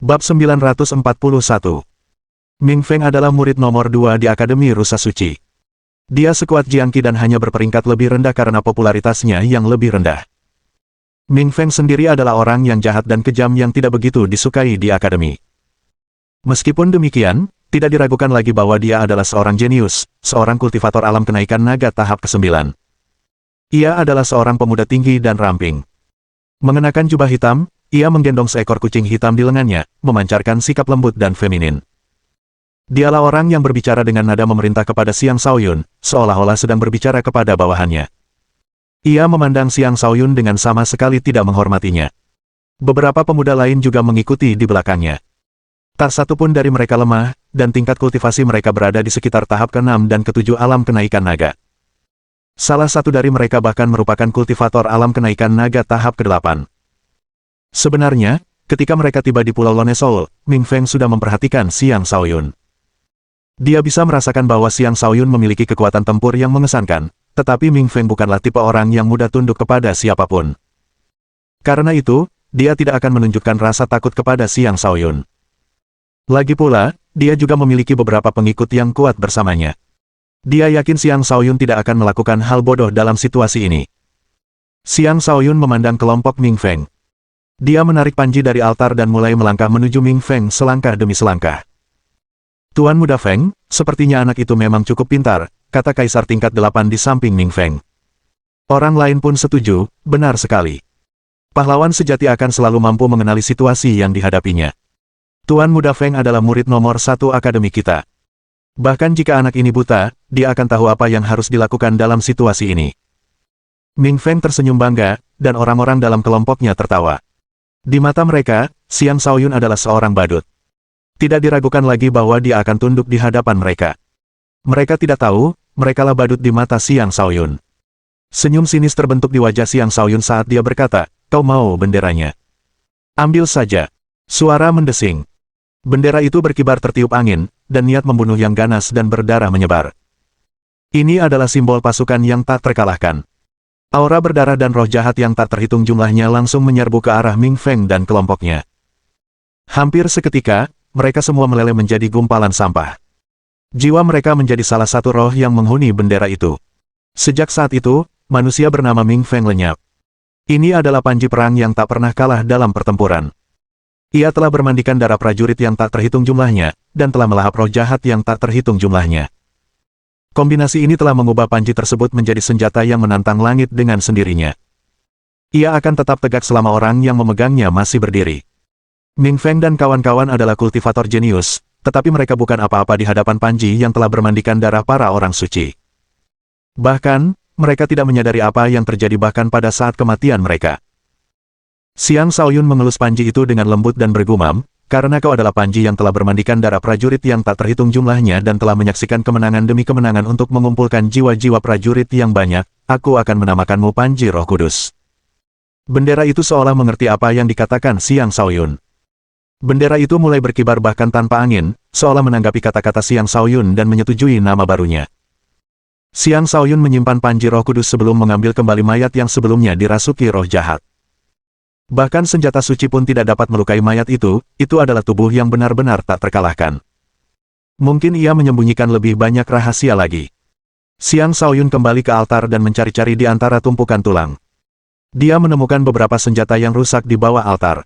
Bab 941. Ming Feng adalah murid nomor 2 di Akademi Rusa Suci. Dia sekuat Jiang Qi dan hanya berperingkat lebih rendah karena popularitasnya yang lebih rendah. Ming Feng sendiri adalah orang yang jahat dan kejam yang tidak begitu disukai di Akademi. Meskipun demikian, tidak diragukan lagi bahwa dia adalah seorang jenius, seorang kultivator alam kenaikan naga tahap ke-9. Ia adalah seorang pemuda tinggi dan ramping. Mengenakan jubah hitam, ia menggendong seekor kucing hitam di lengannya, memancarkan sikap lembut dan feminin. Dialah orang yang berbicara dengan nada memerintah kepada Xiang Shaoyun, seolah-olah sedang berbicara kepada bawahannya. Ia memandang Xiang Shaoyun dengan sama sekali tidak menghormatinya. Beberapa pemuda lain juga mengikuti di belakangnya. Tak satu pun dari mereka lemah, dan tingkat kultivasi mereka berada di sekitar tahap ke-6 dan ke-7 alam kenaikan naga. Salah satu dari mereka bahkan merupakan kultivator alam kenaikan naga tahap ke-8. Sebenarnya, ketika mereka tiba di Pulau Lone Soul, Ming Feng sudah memperhatikan Xiang Shaoyun. Dia bisa merasakan bahwa Xiang Shaoyun memiliki kekuatan tempur yang mengesankan, tetapi Ming Feng bukanlah tipe orang yang mudah tunduk kepada siapapun. Karena itu, dia tidak akan menunjukkan rasa takut kepada Xiang Shaoyun. Lagi pula, dia juga memiliki beberapa pengikut yang kuat bersamanya. Dia yakin Xiang Shaoyun tidak akan melakukan hal bodoh dalam situasi ini. Xiang Shaoyun memandang kelompok Ming Feng. Dia menarik panji dari altar dan mulai melangkah menuju Ming Feng selangkah demi selangkah. Tuan Muda Feng, sepertinya anak itu memang cukup pintar, kata Kaisar tingkat 8 di samping Ming Feng. Orang lain pun setuju, benar sekali. Pahlawan sejati akan selalu mampu mengenali situasi yang dihadapinya. Tuan Muda Feng adalah murid nomor 1 akademi kita. Bahkan jika anak ini buta, dia akan tahu apa yang harus dilakukan dalam situasi ini. Ming Feng tersenyum bangga, dan orang-orang dalam kelompoknya tertawa. Di mata mereka, Xiang Shaoyun adalah seorang badut. Tidak diragukan lagi bahwa dia akan tunduk di hadapan mereka. Mereka tidak tahu, merekalah badut di mata Xiang Shaoyun. Senyum sinis terbentuk di wajah Xiang Shaoyun saat dia berkata, "Kau mau benderanya? Ambil saja." Suara mendesing. Bendera itu berkibar tertiup angin, dan niat membunuh yang ganas dan berdarah menyebar. Ini adalah simbol pasukan yang tak terkalahkan. Aura berdarah dan roh jahat yang tak terhitung jumlahnya langsung menyerbu ke arah Ming Feng dan kelompoknya. Hampir seketika, mereka semua meleleh menjadi gumpalan sampah. Jiwa mereka menjadi salah satu roh yang menghuni bendera itu. Sejak saat itu, manusia bernama Ming Feng lenyap. Ini adalah panji perang yang tak pernah kalah dalam pertempuran. Ia telah bermandikan darah prajurit yang tak terhitung jumlahnya, dan telah melahap roh jahat yang tak terhitung jumlahnya. Kombinasi ini telah mengubah panji tersebut menjadi senjata yang menantang langit dengan sendirinya. Ia akan tetap tegak selama orang yang memegangnya masih berdiri. Ming Feng dan kawan-kawan adalah kultivator jenius, tetapi mereka bukan apa-apa di hadapan panji yang telah bermandikan darah para orang suci. Bahkan, mereka tidak menyadari apa yang terjadi bahkan pada saat kematian mereka. Xiang Shaoyun mengelus panji itu dengan lembut dan bergumam, "Karena kau adalah panji yang telah bermandikan darah prajurit yang tak terhitung jumlahnya dan telah menyaksikan kemenangan demi kemenangan untuk mengumpulkan jiwa-jiwa prajurit yang banyak, aku akan menamakanmu Panji Roh Kudus." Bendera itu seolah mengerti apa yang dikatakan Xiang Shaoyun. Bendera itu mulai berkibar bahkan tanpa angin, seolah menanggapi kata-kata Xiang Shaoyun dan menyetujui nama barunya. Xiang Shaoyun menyimpan Panji Roh Kudus sebelum mengambil kembali mayat yang sebelumnya dirasuki roh jahat. Bahkan senjata suci pun tidak dapat melukai mayat itu adalah tubuh yang benar-benar tak terkalahkan. Mungkin ia menyembunyikan lebih banyak rahasia lagi. Xiang Shaoyun kembali ke altar dan mencari-cari di antara tumpukan tulang. Dia menemukan beberapa senjata yang rusak di bawah altar.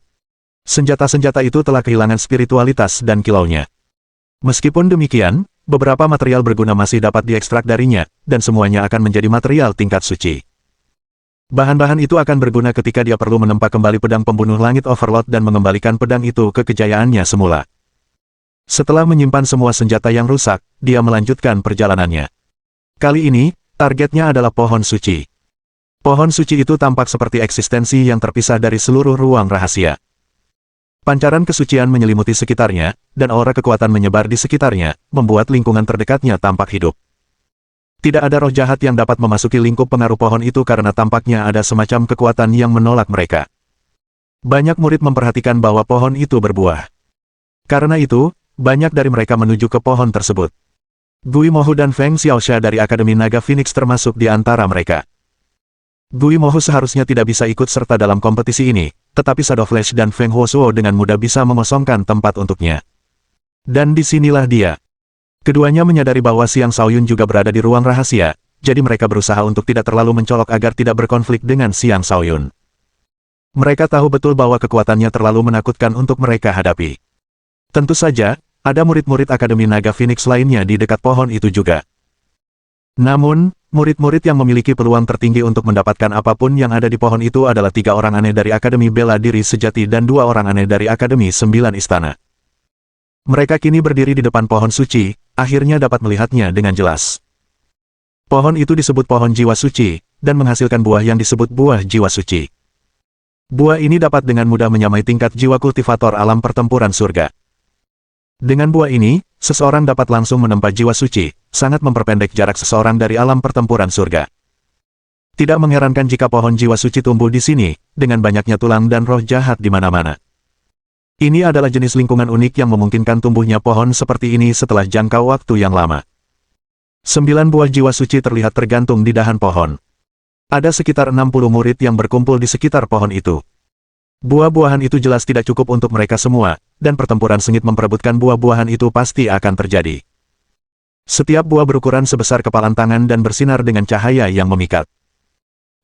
Senjata-senjata itu telah kehilangan spiritualitas dan kilaunya. Meskipun demikian, beberapa material berguna masih dapat diekstrak darinya, dan semuanya akan menjadi material tingkat suci. Bahan-bahan itu akan berguna ketika dia perlu menempa kembali pedang pembunuh langit Overlord dan mengembalikan pedang itu ke kejayaannya semula. Setelah menyimpan semua senjata yang rusak, dia melanjutkan perjalanannya. Kali ini, targetnya adalah pohon suci. Pohon suci itu tampak seperti eksistensi yang terpisah dari seluruh ruang rahasia. Pancaran kesucian menyelimuti sekitarnya, dan aura kekuatan menyebar di sekitarnya, membuat lingkungan terdekatnya tampak hidup. Tidak ada roh jahat yang dapat memasuki lingkup pengaruh pohon itu karena tampaknya ada semacam kekuatan yang menolak mereka. Banyak murid memperhatikan bahwa pohon itu berbuah. Karena itu, banyak dari mereka menuju ke pohon tersebut. Gui Mohu dan Feng Xiaoxia dari Akademi Naga Phoenix termasuk di antara mereka. Gui Mohu seharusnya tidak bisa ikut serta dalam kompetisi ini, tetapi Shadow Flash dan Feng Huosuo dengan mudah bisa mengosongkan tempat untuknya. Dan disinilah dia. Keduanya menyadari bahwa Xiang Shaoyun juga berada di ruang rahasia, jadi mereka berusaha untuk tidak terlalu mencolok agar tidak berkonflik dengan Xiang Shaoyun. Mereka tahu betul bahwa kekuatannya terlalu menakutkan untuk mereka hadapi. Tentu saja, ada murid-murid Akademi Naga Phoenix lainnya di dekat pohon itu juga. Namun, murid-murid yang memiliki peluang tertinggi untuk mendapatkan apapun yang ada di pohon itu adalah 3 orang aneh dari Akademi Bela Diri Sejati dan 2 orang aneh dari Akademi 9 Istana. Mereka kini berdiri di depan pohon suci, akhirnya dapat melihatnya dengan jelas. Pohon itu disebut pohon jiwa suci, dan menghasilkan buah yang disebut buah jiwa suci. Buah ini dapat dengan mudah menyamai tingkat jiwa kultivator alam pertempuran surga. Dengan buah ini, seseorang dapat langsung menempa jiwa suci, sangat memperpendek jarak seseorang dari alam pertempuran surga. Tidak mengherankan jika pohon jiwa suci tumbuh di sini, dengan banyaknya tulang dan roh jahat di mana-mana. Ini adalah jenis lingkungan unik yang memungkinkan tumbuhnya pohon seperti ini setelah jangka waktu yang lama. 9 buah jiwa suci terlihat tergantung di dahan pohon. Ada sekitar 60 murid yang berkumpul di sekitar pohon itu. Buah-buahan itu jelas tidak cukup untuk mereka semua, dan pertempuran sengit memperebutkan buah-buahan itu pasti akan terjadi. Setiap buah berukuran sebesar kepalan tangan dan bersinar dengan cahaya yang memikat.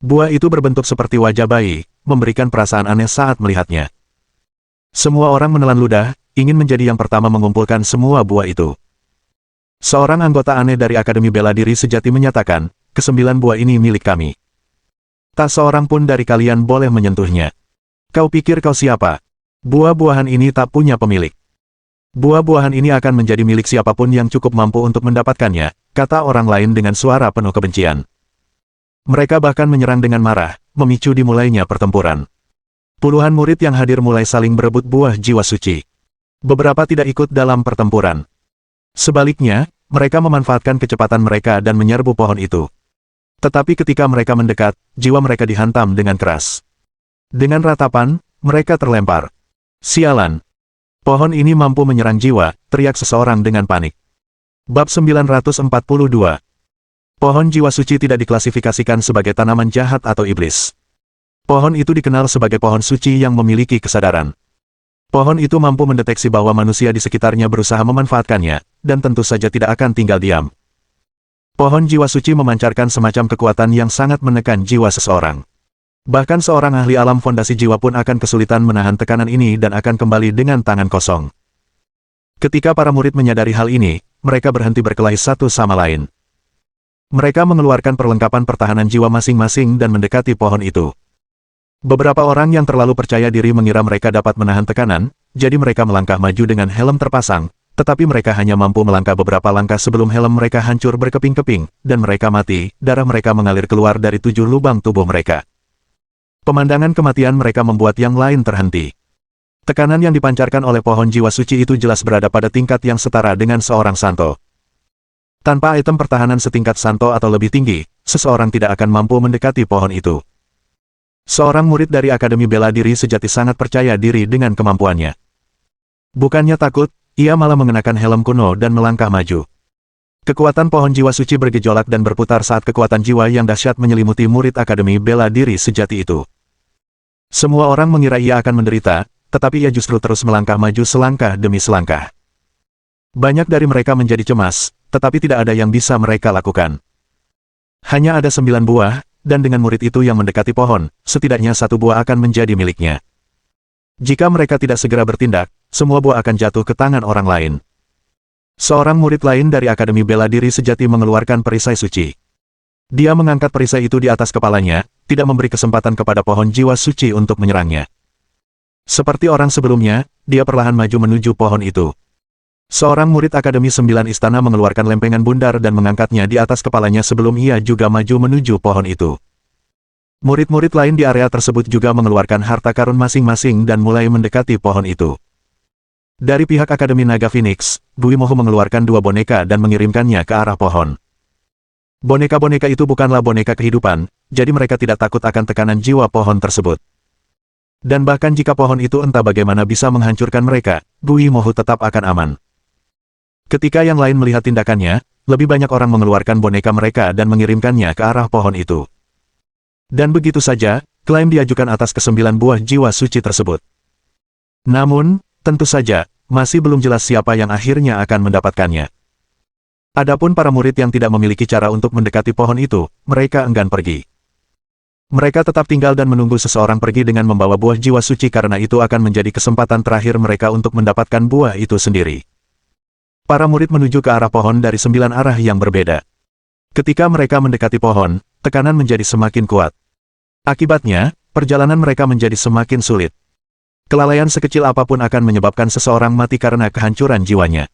Buah itu berbentuk seperti wajah bayi, memberikan perasaan aneh saat melihatnya. Semua orang menelan ludah, ingin menjadi yang pertama mengumpulkan semua buah itu. Seorang anggota aneh dari Akademi Bela Diri Sejati menyatakan, "9 buah ini milik kami. Tak seorang pun dari kalian boleh menyentuhnya. Kau pikir kau siapa? Buah-buahan ini tak punya pemilik. Buah-buahan ini akan menjadi milik siapapun yang cukup mampu untuk mendapatkannya," kata orang lain dengan suara penuh kebencian. Mereka bahkan menyerang dengan marah, memicu dimulainya pertempuran. Puluhan murid yang hadir mulai saling berebut buah jiwa suci. Beberapa tidak ikut dalam pertempuran. Sebaliknya, mereka memanfaatkan kecepatan mereka dan menyerbu pohon itu. Tetapi ketika mereka mendekat, jiwa mereka dihantam dengan keras. Dengan ratapan, mereka terlempar. "Sialan! Pohon ini mampu menyerang jiwa," teriak seseorang dengan panik. Bab 942. Pohon jiwa suci tidak diklasifikasikan sebagai tanaman jahat atau iblis. Pohon itu dikenal sebagai pohon suci yang memiliki kesadaran. Pohon itu mampu mendeteksi bahwa manusia di sekitarnya berusaha memanfaatkannya, dan tentu saja tidak akan tinggal diam. Pohon jiwa suci memancarkan semacam kekuatan yang sangat menekan jiwa seseorang. Bahkan seorang ahli alam fondasi jiwa pun akan kesulitan menahan tekanan ini dan akan kembali dengan tangan kosong. Ketika para murid menyadari hal ini, mereka berhenti berkelahi satu sama lain. Mereka mengeluarkan perlengkapan pertahanan jiwa masing-masing dan mendekati pohon itu. Beberapa orang yang terlalu percaya diri mengira mereka dapat menahan tekanan, jadi mereka melangkah maju dengan helm terpasang, tetapi mereka hanya mampu melangkah beberapa langkah sebelum helm mereka hancur berkeping-keping, dan mereka mati, darah mereka mengalir keluar dari 7 lubang tubuh mereka. Pemandangan kematian mereka membuat yang lain terhenti. Tekanan yang dipancarkan oleh pohon jiwa suci itu jelas berada pada tingkat yang setara dengan seorang santo. Tanpa item pertahanan setingkat santo atau lebih tinggi, seseorang tidak akan mampu mendekati pohon itu. Seorang murid dari Akademi Bela Diri Sejati sangat percaya diri dengan kemampuannya. Bukannya takut, ia malah mengenakan helm kuno dan melangkah maju. Kekuatan pohon jiwa suci bergejolak dan berputar saat kekuatan jiwa yang dahsyat menyelimuti murid Akademi Bela Diri Sejati itu. Semua orang mengira ia akan menderita, tetapi ia justru terus melangkah maju selangkah demi selangkah. Banyak dari mereka menjadi cemas, tetapi tidak ada yang bisa mereka lakukan. Hanya ada 9 buah, dan dengan murid itu yang mendekati pohon, setidaknya 1 buah akan menjadi miliknya. Jika mereka tidak segera bertindak, semua buah akan jatuh ke tangan orang lain. Seorang murid lain dari Akademi Bela Diri Sejati mengeluarkan perisai suci. Dia mengangkat perisai itu di atas kepalanya, tidak memberi kesempatan kepada pohon jiwa suci untuk menyerangnya. Seperti orang sebelumnya, dia perlahan maju menuju pohon itu. Seorang murid Akademi 9 Istana mengeluarkan lempengan bundar dan mengangkatnya di atas kepalanya sebelum ia juga maju menuju pohon itu. Murid-murid lain di area tersebut juga mengeluarkan harta karun masing-masing dan mulai mendekati pohon itu. Dari pihak Akademi Naga Phoenix, Guimohu mengeluarkan 2 boneka dan mengirimkannya ke arah pohon. Boneka-boneka itu bukanlah boneka kehidupan, jadi mereka tidak takut akan tekanan jiwa pohon tersebut. Dan bahkan jika pohon itu entah bagaimana bisa menghancurkan mereka, Guimohu tetap akan aman. Ketika yang lain melihat tindakannya, lebih banyak orang mengeluarkan boneka mereka dan mengirimkannya ke arah pohon itu. Dan begitu saja, klaim diajukan atas ke-9 buah jiwa suci tersebut. Namun, tentu saja, masih belum jelas siapa yang akhirnya akan mendapatkannya. Adapun para murid yang tidak memiliki cara untuk mendekati pohon itu, mereka enggan pergi. Mereka tetap tinggal dan menunggu seseorang pergi dengan membawa buah jiwa suci karena itu akan menjadi kesempatan terakhir mereka untuk mendapatkan buah itu sendiri. Para murid menuju ke arah pohon dari 9 arah yang berbeda. Ketika mereka mendekati pohon, tekanan menjadi semakin kuat. Akibatnya, perjalanan mereka menjadi semakin sulit. Kelalaian sekecil apapun akan menyebabkan seseorang mati karena kehancuran jiwanya.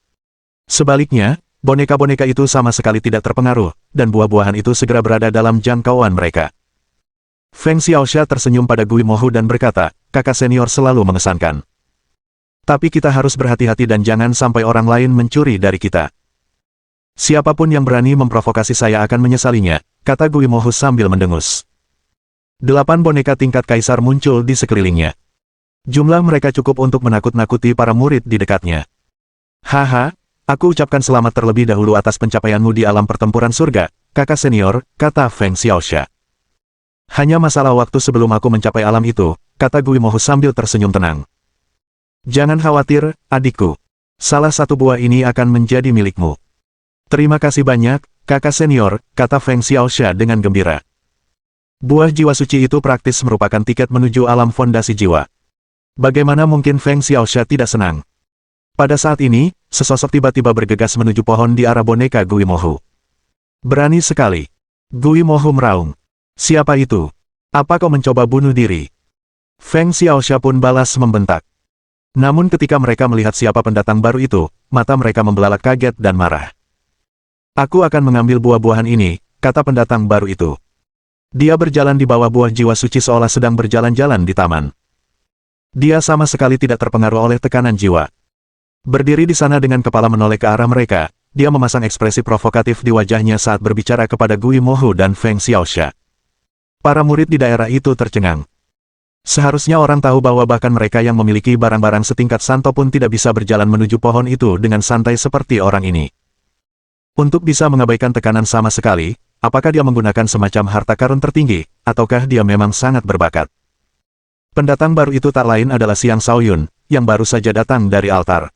Sebaliknya, boneka-boneka itu sama sekali tidak terpengaruh, dan buah-buahan itu segera berada dalam jangkauan mereka. Feng Xiaoxia tersenyum pada Gui Mohu dan berkata, kakak senior selalu mengesankan. Tapi kita harus berhati-hati dan jangan sampai orang lain mencuri dari kita. Siapapun yang berani memprovokasi saya akan menyesalinya, kata Gui Mohu sambil mendengus. 8 boneka tingkat kaisar muncul di sekelilingnya. Jumlah mereka cukup untuk menakut-nakuti para murid di dekatnya. Haha, aku ucapkan selamat terlebih dahulu atas pencapaianmu di alam pertempuran surga, kakak senior, kata Feng Xiaoxia. Hanya masalah waktu sebelum aku mencapai alam itu, kata Gui Mohu sambil tersenyum tenang. Jangan khawatir, adikku. Salah satu buah ini akan menjadi milikmu. Terima kasih banyak, kakak senior, kata Feng Xiaoxia dengan gembira. Buah jiwa suci itu praktis merupakan tiket menuju alam fondasi jiwa. Bagaimana mungkin Feng Xiaoxia tidak senang? Pada saat ini, sesosok tiba-tiba bergegas menuju pohon di arah boneka Gui Mohu. Berani sekali. Gui Mohu meraung. Siapa itu? Apa kau mencoba bunuh diri? Feng Xiaoxia pun balas membentak. Namun ketika mereka melihat siapa pendatang baru itu, mata mereka membelalak kaget dan marah. Aku akan mengambil buah-buahan ini, kata pendatang baru itu. Dia berjalan di bawah buah jiwa suci seolah sedang berjalan-jalan di taman. Dia sama sekali tidak terpengaruh oleh tekanan jiwa. Berdiri di sana dengan kepala menoleh ke arah mereka, dia memasang ekspresi provokatif di wajahnya saat berbicara kepada Gui Mohu dan Feng Xiaoxia. Para murid di daerah itu tercengang. Seharusnya orang tahu bahwa bahkan mereka yang memiliki barang-barang setingkat Santo pun tidak bisa berjalan menuju pohon itu dengan santai seperti orang ini. Untuk bisa mengabaikan tekanan sama sekali, apakah dia menggunakan semacam harta karun tertinggi, ataukah dia memang sangat berbakat? Pendatang baru itu tak lain adalah Xiang Shaoyun, yang baru saja datang dari altar.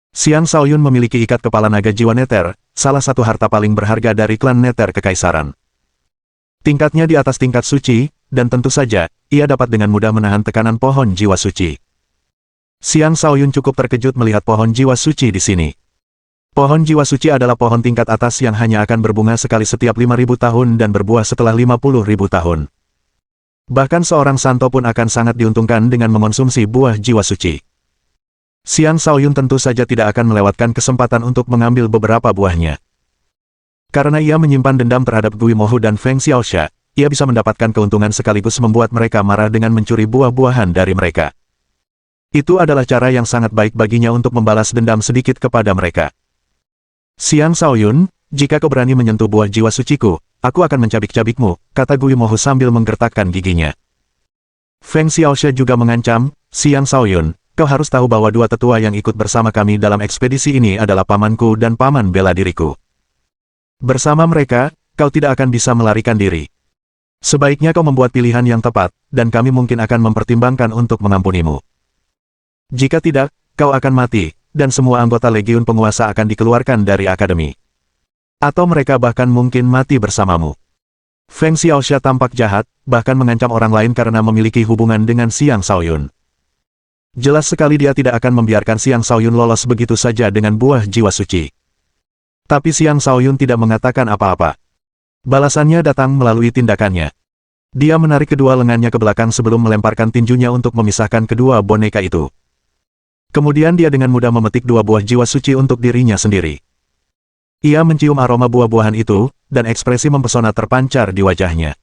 Xiang Shaoyun memiliki ikat kepala naga jiwa Nether, salah satu harta paling berharga dari klan Nether Kekaisaran. Tingkatnya di atas tingkat suci, dan tentu saja, ia dapat dengan mudah menahan tekanan pohon jiwa suci. Xiang Shaoyun cukup terkejut melihat pohon jiwa suci di sini. Pohon jiwa suci adalah pohon tingkat atas yang hanya akan berbunga sekali setiap 5.000 tahun dan berbuah setelah 50.000 tahun. Bahkan seorang santo pun akan sangat diuntungkan dengan mengonsumsi buah jiwa suci. Xiang Shaoyun tentu saja tidak akan melewatkan kesempatan untuk mengambil beberapa buahnya. Karena ia menyimpan dendam terhadap Gui Mohu dan Feng Xiaoxia, ia bisa mendapatkan keuntungan sekaligus membuat mereka marah dengan mencuri buah-buahan dari mereka. Itu adalah cara yang sangat baik baginya untuk membalas dendam sedikit kepada mereka. Xiang Shaoyun, jika kau berani menyentuh buah jiwa suciku, aku akan mencabik-cabikmu, kata Gui Mohu sambil menggertakkan giginya. Feng Xiaoxia juga mengancam, Xiang Shaoyun, kau harus tahu bahwa 2 tetua yang ikut bersama kami dalam ekspedisi ini adalah pamanku dan paman bela diriku. Bersama mereka, kau tidak akan bisa melarikan diri. Sebaiknya kau membuat pilihan yang tepat, dan kami mungkin akan mempertimbangkan untuk mengampunimu. Jika tidak, kau akan mati, dan semua anggota Legiun Penguasa akan dikeluarkan dari akademi. Atau mereka bahkan mungkin mati bersamamu. Feng Xiaoxia tampak jahat, bahkan mengancam orang lain karena memiliki hubungan dengan Xiang Shaoyun. Jelas sekali dia tidak akan membiarkan Xiang Shaoyun lolos begitu saja dengan buah jiwa suci. Tapi Xiang Shaoyun tidak mengatakan apa-apa. Balasannya datang melalui tindakannya. Dia menarik kedua lengannya ke belakang sebelum melemparkan tinjunya untuk memisahkan kedua boneka itu. Kemudian dia dengan mudah memetik 2 buah jiwa suci untuk dirinya sendiri. Ia mencium aroma buah-buahan itu, dan ekspresi mempesona terpancar di wajahnya.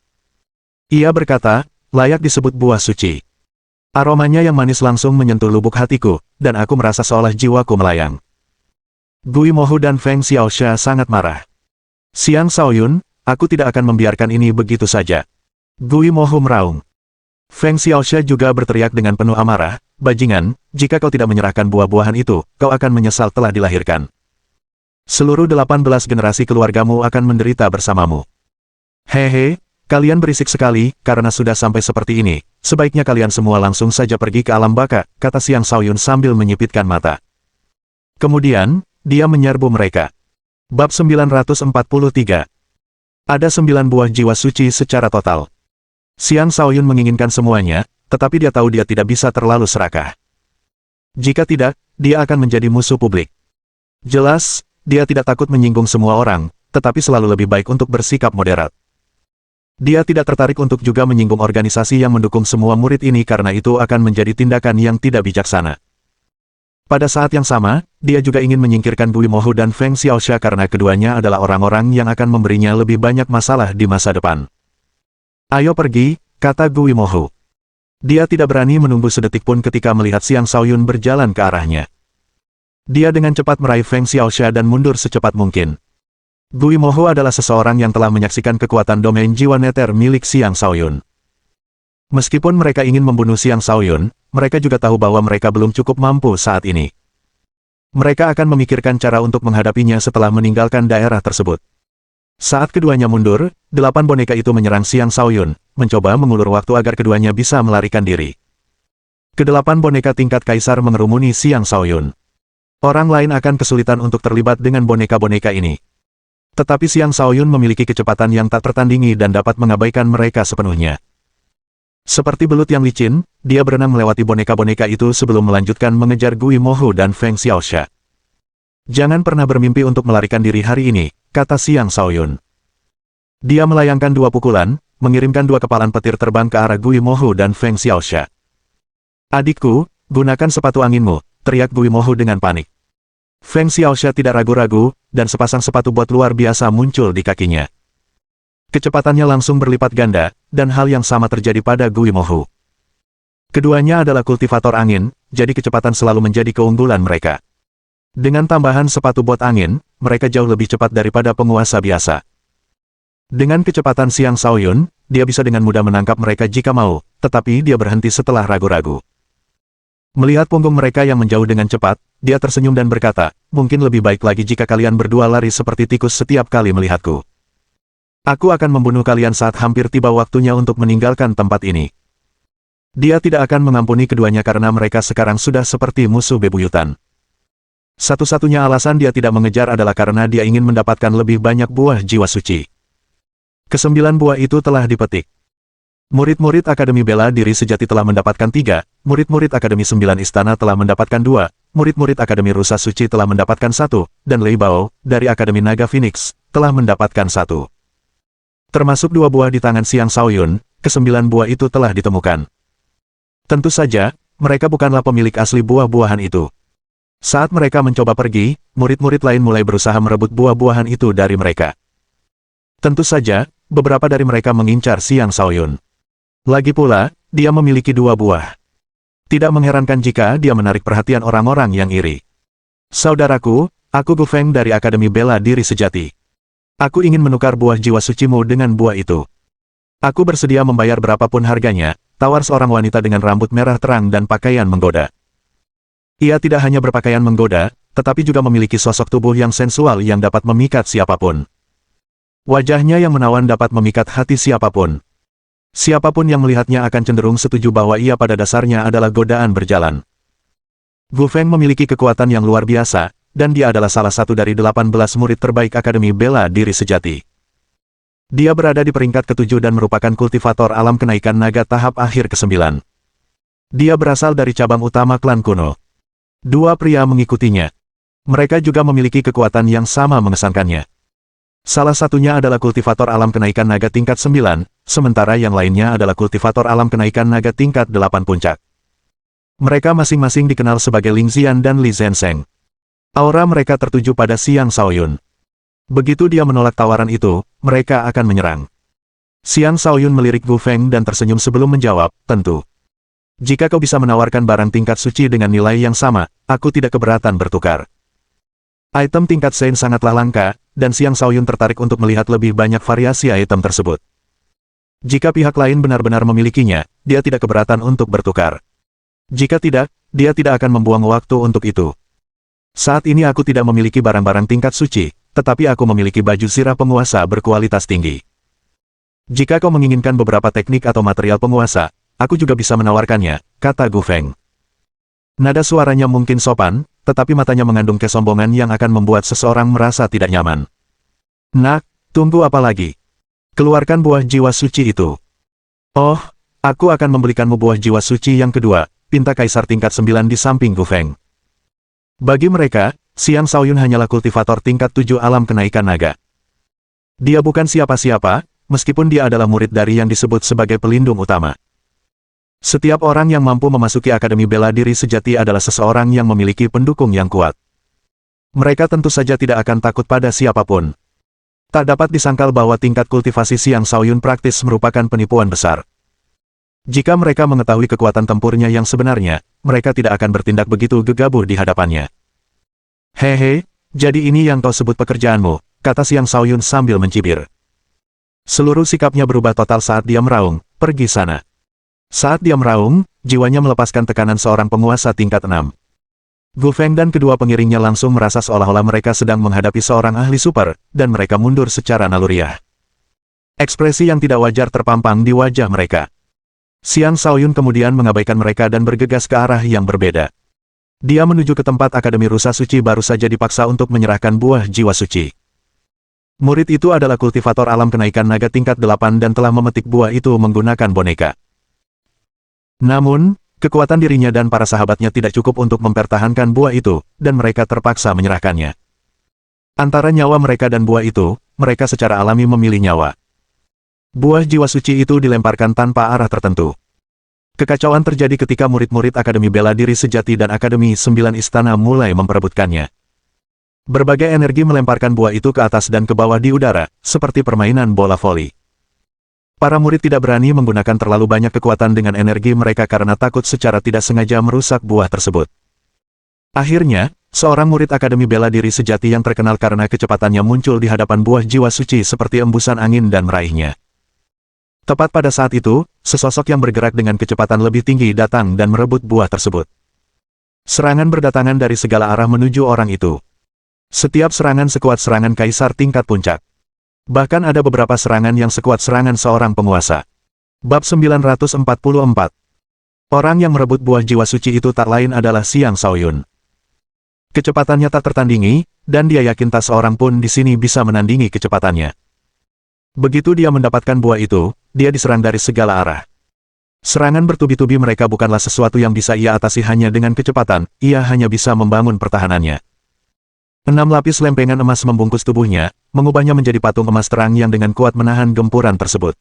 Ia berkata, layak disebut buah suci. Aromanya yang manis langsung menyentuh lubuk hatiku, dan aku merasa seolah jiwaku melayang. Gui Mohu dan Feng Xiaoxia sangat marah. Xiang Shaoyun, aku tidak akan membiarkan ini begitu saja. Gui Mohu meraung. Feng Xiaoxia juga berteriak dengan penuh amarah, bajingan, jika kau tidak menyerahkan buah-buahan itu, kau akan menyesal telah dilahirkan. Seluruh 18 generasi keluargamu akan menderita bersamamu. Hehe, Kalian berisik sekali, karena sudah sampai seperti ini, sebaiknya kalian semua langsung saja pergi ke alam baka, kata Xiang Shaoyun sambil menyipitkan mata. Kemudian, dia menyerbu mereka. Bab 943. Ada 9 buah jiwa suci secara total. Xiang Shaoyun menginginkan semuanya, tetapi dia tahu dia tidak bisa terlalu serakah. Jika tidak, dia akan menjadi musuh publik. Jelas, dia tidak takut menyinggung semua orang, tetapi selalu lebih baik untuk bersikap moderat. Dia tidak tertarik untuk juga menyinggung organisasi yang mendukung semua murid ini karena itu akan menjadi tindakan yang tidak bijaksana. Pada saat yang sama, dia juga ingin menyingkirkan Gui Mohu dan Feng Xiaoxia karena keduanya adalah orang-orang yang akan memberinya lebih banyak masalah di masa depan. Ayo pergi, kata Gui Mohu. Dia tidak berani menunggu sedetik pun ketika melihat Xiang Shaoyun berjalan ke arahnya. Dia dengan cepat meraih Feng Xiaoxia dan mundur secepat mungkin. Gui Mohu adalah seseorang yang telah menyaksikan kekuatan domain jiwa neter milik Xiang Shaoyun. Meskipun mereka ingin membunuh Xiang Shaoyun, mereka juga tahu bahwa mereka belum cukup mampu saat ini. Mereka akan memikirkan cara untuk menghadapinya setelah meninggalkan daerah tersebut. Saat keduanya mundur, 8 boneka itu menyerang Xiang Shaoyun, mencoba mengulur waktu agar keduanya bisa melarikan diri. Kedelapan boneka tingkat kaisar mengerumuni Xiang Shaoyun. Orang lain akan kesulitan untuk terlibat dengan boneka-boneka ini. Tetapi Xiang Shaoyun memiliki kecepatan yang tak tertandingi dan dapat mengabaikan mereka sepenuhnya. Seperti belut yang licin, dia berenang melewati boneka-boneka itu sebelum melanjutkan mengejar Gui Mohu dan Feng Xiaoxia. Jangan pernah bermimpi untuk melarikan diri hari ini, kata Xiang Shaoyun. Dia melayangkan 2 pukulan, mengirimkan 2 kepalan petir terbang ke arah Gui Mohu dan Feng Xiaoxia. Adikku, gunakan sepatu anginmu, teriak Gui Mohu dengan panik. Feng Xiaoxia tidak ragu-ragu, dan sepasang sepatu bot luar biasa muncul di kakinya. Kecepatannya langsung berlipat ganda, dan hal yang sama terjadi pada Gui Mohu. Keduanya adalah kultivator angin, jadi kecepatan selalu menjadi keunggulan mereka. Dengan tambahan sepatu bot angin, mereka jauh lebih cepat daripada penguasa biasa. Dengan kecepatan Xiang Shaoyun, dia bisa dengan mudah menangkap mereka jika mau, tetapi dia berhenti setelah ragu-ragu. Melihat punggung mereka yang menjauh dengan cepat, dia tersenyum dan berkata, mungkin lebih baik lagi jika kalian berdua lari seperti tikus setiap kali melihatku. Aku akan membunuh kalian saat hampir tiba waktunya untuk meninggalkan tempat ini. Dia tidak akan mengampuni keduanya karena mereka sekarang sudah seperti musuh bebuyutan. Satu-satunya alasan dia tidak mengejar adalah karena dia ingin mendapatkan lebih banyak buah jiwa suci. Ke-9 buah itu telah dipetik. Murid-murid Akademi Bela Diri Sejati telah mendapatkan 3, murid-murid Akademi 9 Istana telah mendapatkan 2, murid-murid Akademi Rusa Suci telah mendapatkan 1, dan Lei Bao, dari Akademi Naga Phoenix, telah mendapatkan 1. Termasuk 2 buah di tangan Xiang Shaoyun, ke-9 buah itu telah ditemukan. Tentu saja, mereka bukanlah pemilik asli buah-buahan itu. Saat mereka mencoba pergi, murid-murid lain mulai berusaha merebut buah-buahan itu dari mereka. Tentu saja, beberapa dari mereka mengincar Xiang Shaoyun. Lagi pula, dia memiliki 2 buah. Tidak mengherankan jika dia menarik perhatian orang-orang yang iri. Saudaraku, aku Gu Feng dari Akademi Bela Diri Sejati. Aku ingin menukar buah jiwa sucimu dengan buah itu. Aku bersedia membayar berapapun harganya, tawar seorang wanita dengan rambut merah terang dan pakaian menggoda. Ia tidak hanya berpakaian menggoda, tetapi juga memiliki sosok tubuh yang sensual yang dapat memikat siapapun. Wajahnya yang menawan dapat memikat hati siapapun. Siapapun yang melihatnya akan cenderung setuju bahwa ia pada dasarnya adalah godaan berjalan. Gu Feng memiliki kekuatan yang luar biasa, dan dia adalah salah satu dari 18 murid terbaik Akademi Bela Diri Sejati. Dia berada di peringkat ke-7 dan merupakan kultivator alam kenaikan naga tahap akhir ke-9. Dia berasal dari cabang utama klan kuno. 2 pria mengikutinya. Mereka juga memiliki kekuatan yang sama mengesankannya. Salah satunya adalah kultivator alam kenaikan naga tingkat 9, sementara yang lainnya adalah kultivator alam kenaikan naga tingkat 8 puncak. Mereka masing-masing dikenal sebagai Ling Xian dan Li Zhensheng. Aura mereka tertuju pada Xiang Shaoyun. Begitu dia menolak tawaran itu, mereka akan menyerang. Xiang Shaoyun melirik Gu Feng dan tersenyum sebelum menjawab, tentu. Jika kau bisa menawarkan barang tingkat suci dengan nilai yang sama, aku tidak keberatan bertukar. Item tingkat Sein sangatlah langka, dan Xiang Shaoyun tertarik untuk melihat lebih banyak variasi item tersebut. Jika pihak lain benar-benar memilikinya, dia tidak keberatan untuk bertukar. Jika tidak, dia tidak akan membuang waktu untuk itu. Saat ini aku tidak memiliki barang-barang tingkat suci, tetapi aku memiliki baju sirah penguasa berkualitas tinggi. Jika kau menginginkan beberapa teknik atau material penguasa, aku juga bisa menawarkannya, kata Gu Feng. Nada suaranya mungkin sopan, tetapi matanya mengandung kesombongan yang akan membuat seseorang merasa tidak nyaman. Nak, tunggu apa lagi? Keluarkan buah jiwa suci itu. Oh, aku akan membelikanmu buah jiwa suci yang kedua, pinta kaisar tingkat 9 di samping Gu Feng. Bagi mereka, Xiang Shaoyun hanyalah kultivator tingkat 7 alam kenaikan naga. Dia bukan siapa-siapa, meskipun dia adalah murid dari yang disebut sebagai pelindung utama. Setiap orang yang mampu memasuki Akademi Bela Diri Sejati adalah seseorang yang memiliki pendukung yang kuat. Mereka tentu saja tidak akan takut pada siapapun. Tak dapat disangkal bahwa tingkat kultivasi Xiang Shaoyun praktis merupakan penipuan besar. Jika mereka mengetahui kekuatan tempurnya yang sebenarnya, mereka tidak akan bertindak begitu gegabah di hadapannya. Hehe, jadi ini yang kau sebut pekerjaanmu, kata Xiang Shaoyun sambil mencibir. Seluruh sikapnya berubah total saat dia meraung, pergi sana. Saat dia meraung, jiwanya melepaskan tekanan seorang penguasa tingkat 6. Gu Feng dan kedua pengiringnya langsung merasa seolah-olah mereka sedang menghadapi seorang ahli super, dan mereka mundur secara naluriah. Ekspresi yang tidak wajar terpampang di wajah mereka. Xiang Shaoyun kemudian mengabaikan mereka dan bergegas ke arah yang berbeda. Dia menuju ke tempat Akademi Rusa Suci baru saja dipaksa untuk menyerahkan buah jiwa suci. Murid itu adalah kultivator alam kenaikan naga tingkat 8 dan telah memetik buah itu menggunakan boneka. Namun, kekuatan dirinya dan para sahabatnya tidak cukup untuk mempertahankan buah itu, dan mereka terpaksa menyerahkannya. Antara nyawa mereka dan buah itu, mereka secara alami memilih nyawa. Buah jiwa suci itu dilemparkan tanpa arah tertentu. Kekacauan terjadi ketika murid-murid Akademi Bela Diri Sejati dan Akademi 9 Istana mulai memperebutkannya. Berbagai energi melemparkan buah itu ke atas dan ke bawah di udara, seperti permainan bola voli. Para murid tidak berani menggunakan terlalu banyak kekuatan dengan energi mereka karena takut secara tidak sengaja merusak buah tersebut. Akhirnya, seorang murid Akademi Bela Diri Sejati yang terkenal karena kecepatannya muncul di hadapan buah jiwa suci seperti embusan angin dan meraihnya. Tepat pada saat itu, sesosok yang bergerak dengan kecepatan lebih tinggi datang dan merebut buah tersebut. Serangan berdatangan dari segala arah menuju orang itu. Setiap serangan sekuat serangan kaisar tingkat puncak. Bahkan ada beberapa serangan yang sekuat serangan seorang penguasa. Bab 944. Orang yang merebut buah jiwa suci itu tak lain adalah Xiang Shaoyun. Kecepatannya tak tertandingi, dan dia yakin tak seorang pun di sini bisa menandingi kecepatannya. Begitu dia mendapatkan buah itu, dia diserang dari segala arah. Serangan bertubi-tubi mereka bukanlah sesuatu yang bisa ia atasi hanya dengan kecepatan, ia hanya bisa membangun pertahanannya. 6 lapis lempengan emas membungkus tubuhnya, mengubahnya menjadi patung emas terang yang dengan kuat menahan gempuran tersebut.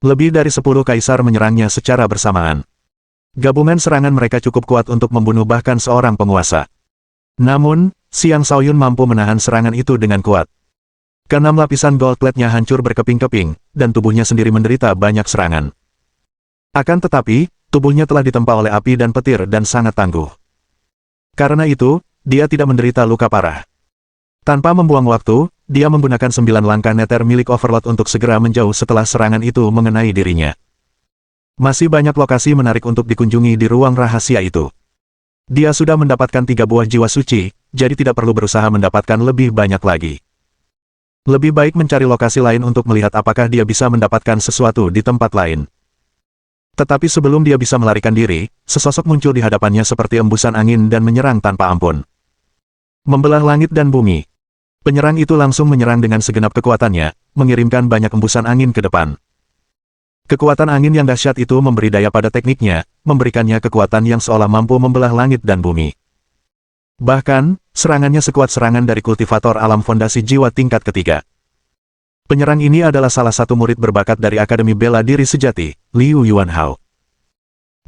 Lebih dari 10 kaisar menyerangnya secara bersamaan. Gabungan serangan mereka cukup kuat untuk membunuh bahkan seorang penguasa. Namun, Xiang Shaoyun mampu menahan serangan itu dengan kuat. Keenam lapisan gold plate-nya hancur berkeping-keping, dan tubuhnya sendiri menderita banyak serangan. Akan tetapi, tubuhnya telah ditempa oleh api dan petir dan sangat tangguh. Karena itu, dia tidak menderita luka parah. Tanpa membuang waktu, dia menggunakan 9 langkah neter milik Overlord untuk segera menjauh setelah serangan itu mengenai dirinya. Masih banyak lokasi menarik untuk dikunjungi di ruang rahasia itu. Dia sudah mendapatkan 3 buah jiwa suci, jadi tidak perlu berusaha mendapatkan lebih banyak lagi. Lebih baik mencari lokasi lain untuk melihat apakah dia bisa mendapatkan sesuatu di tempat lain. Tetapi sebelum dia bisa melarikan diri, sesosok muncul di hadapannya seperti embusan angin dan menyerang tanpa ampun. Membelah langit dan bumi. Penyerang itu langsung menyerang dengan segenap kekuatannya, mengirimkan banyak embusan angin ke depan. Kekuatan angin yang dahsyat itu memberi daya pada tekniknya, memberikannya kekuatan yang seolah mampu membelah langit dan bumi. Bahkan, serangannya sekuat serangan dari kultivator alam fondasi jiwa tingkat ketiga. Penyerang ini adalah salah satu murid berbakat dari Akademi Bela Diri Sejati, Liu Yuanhao.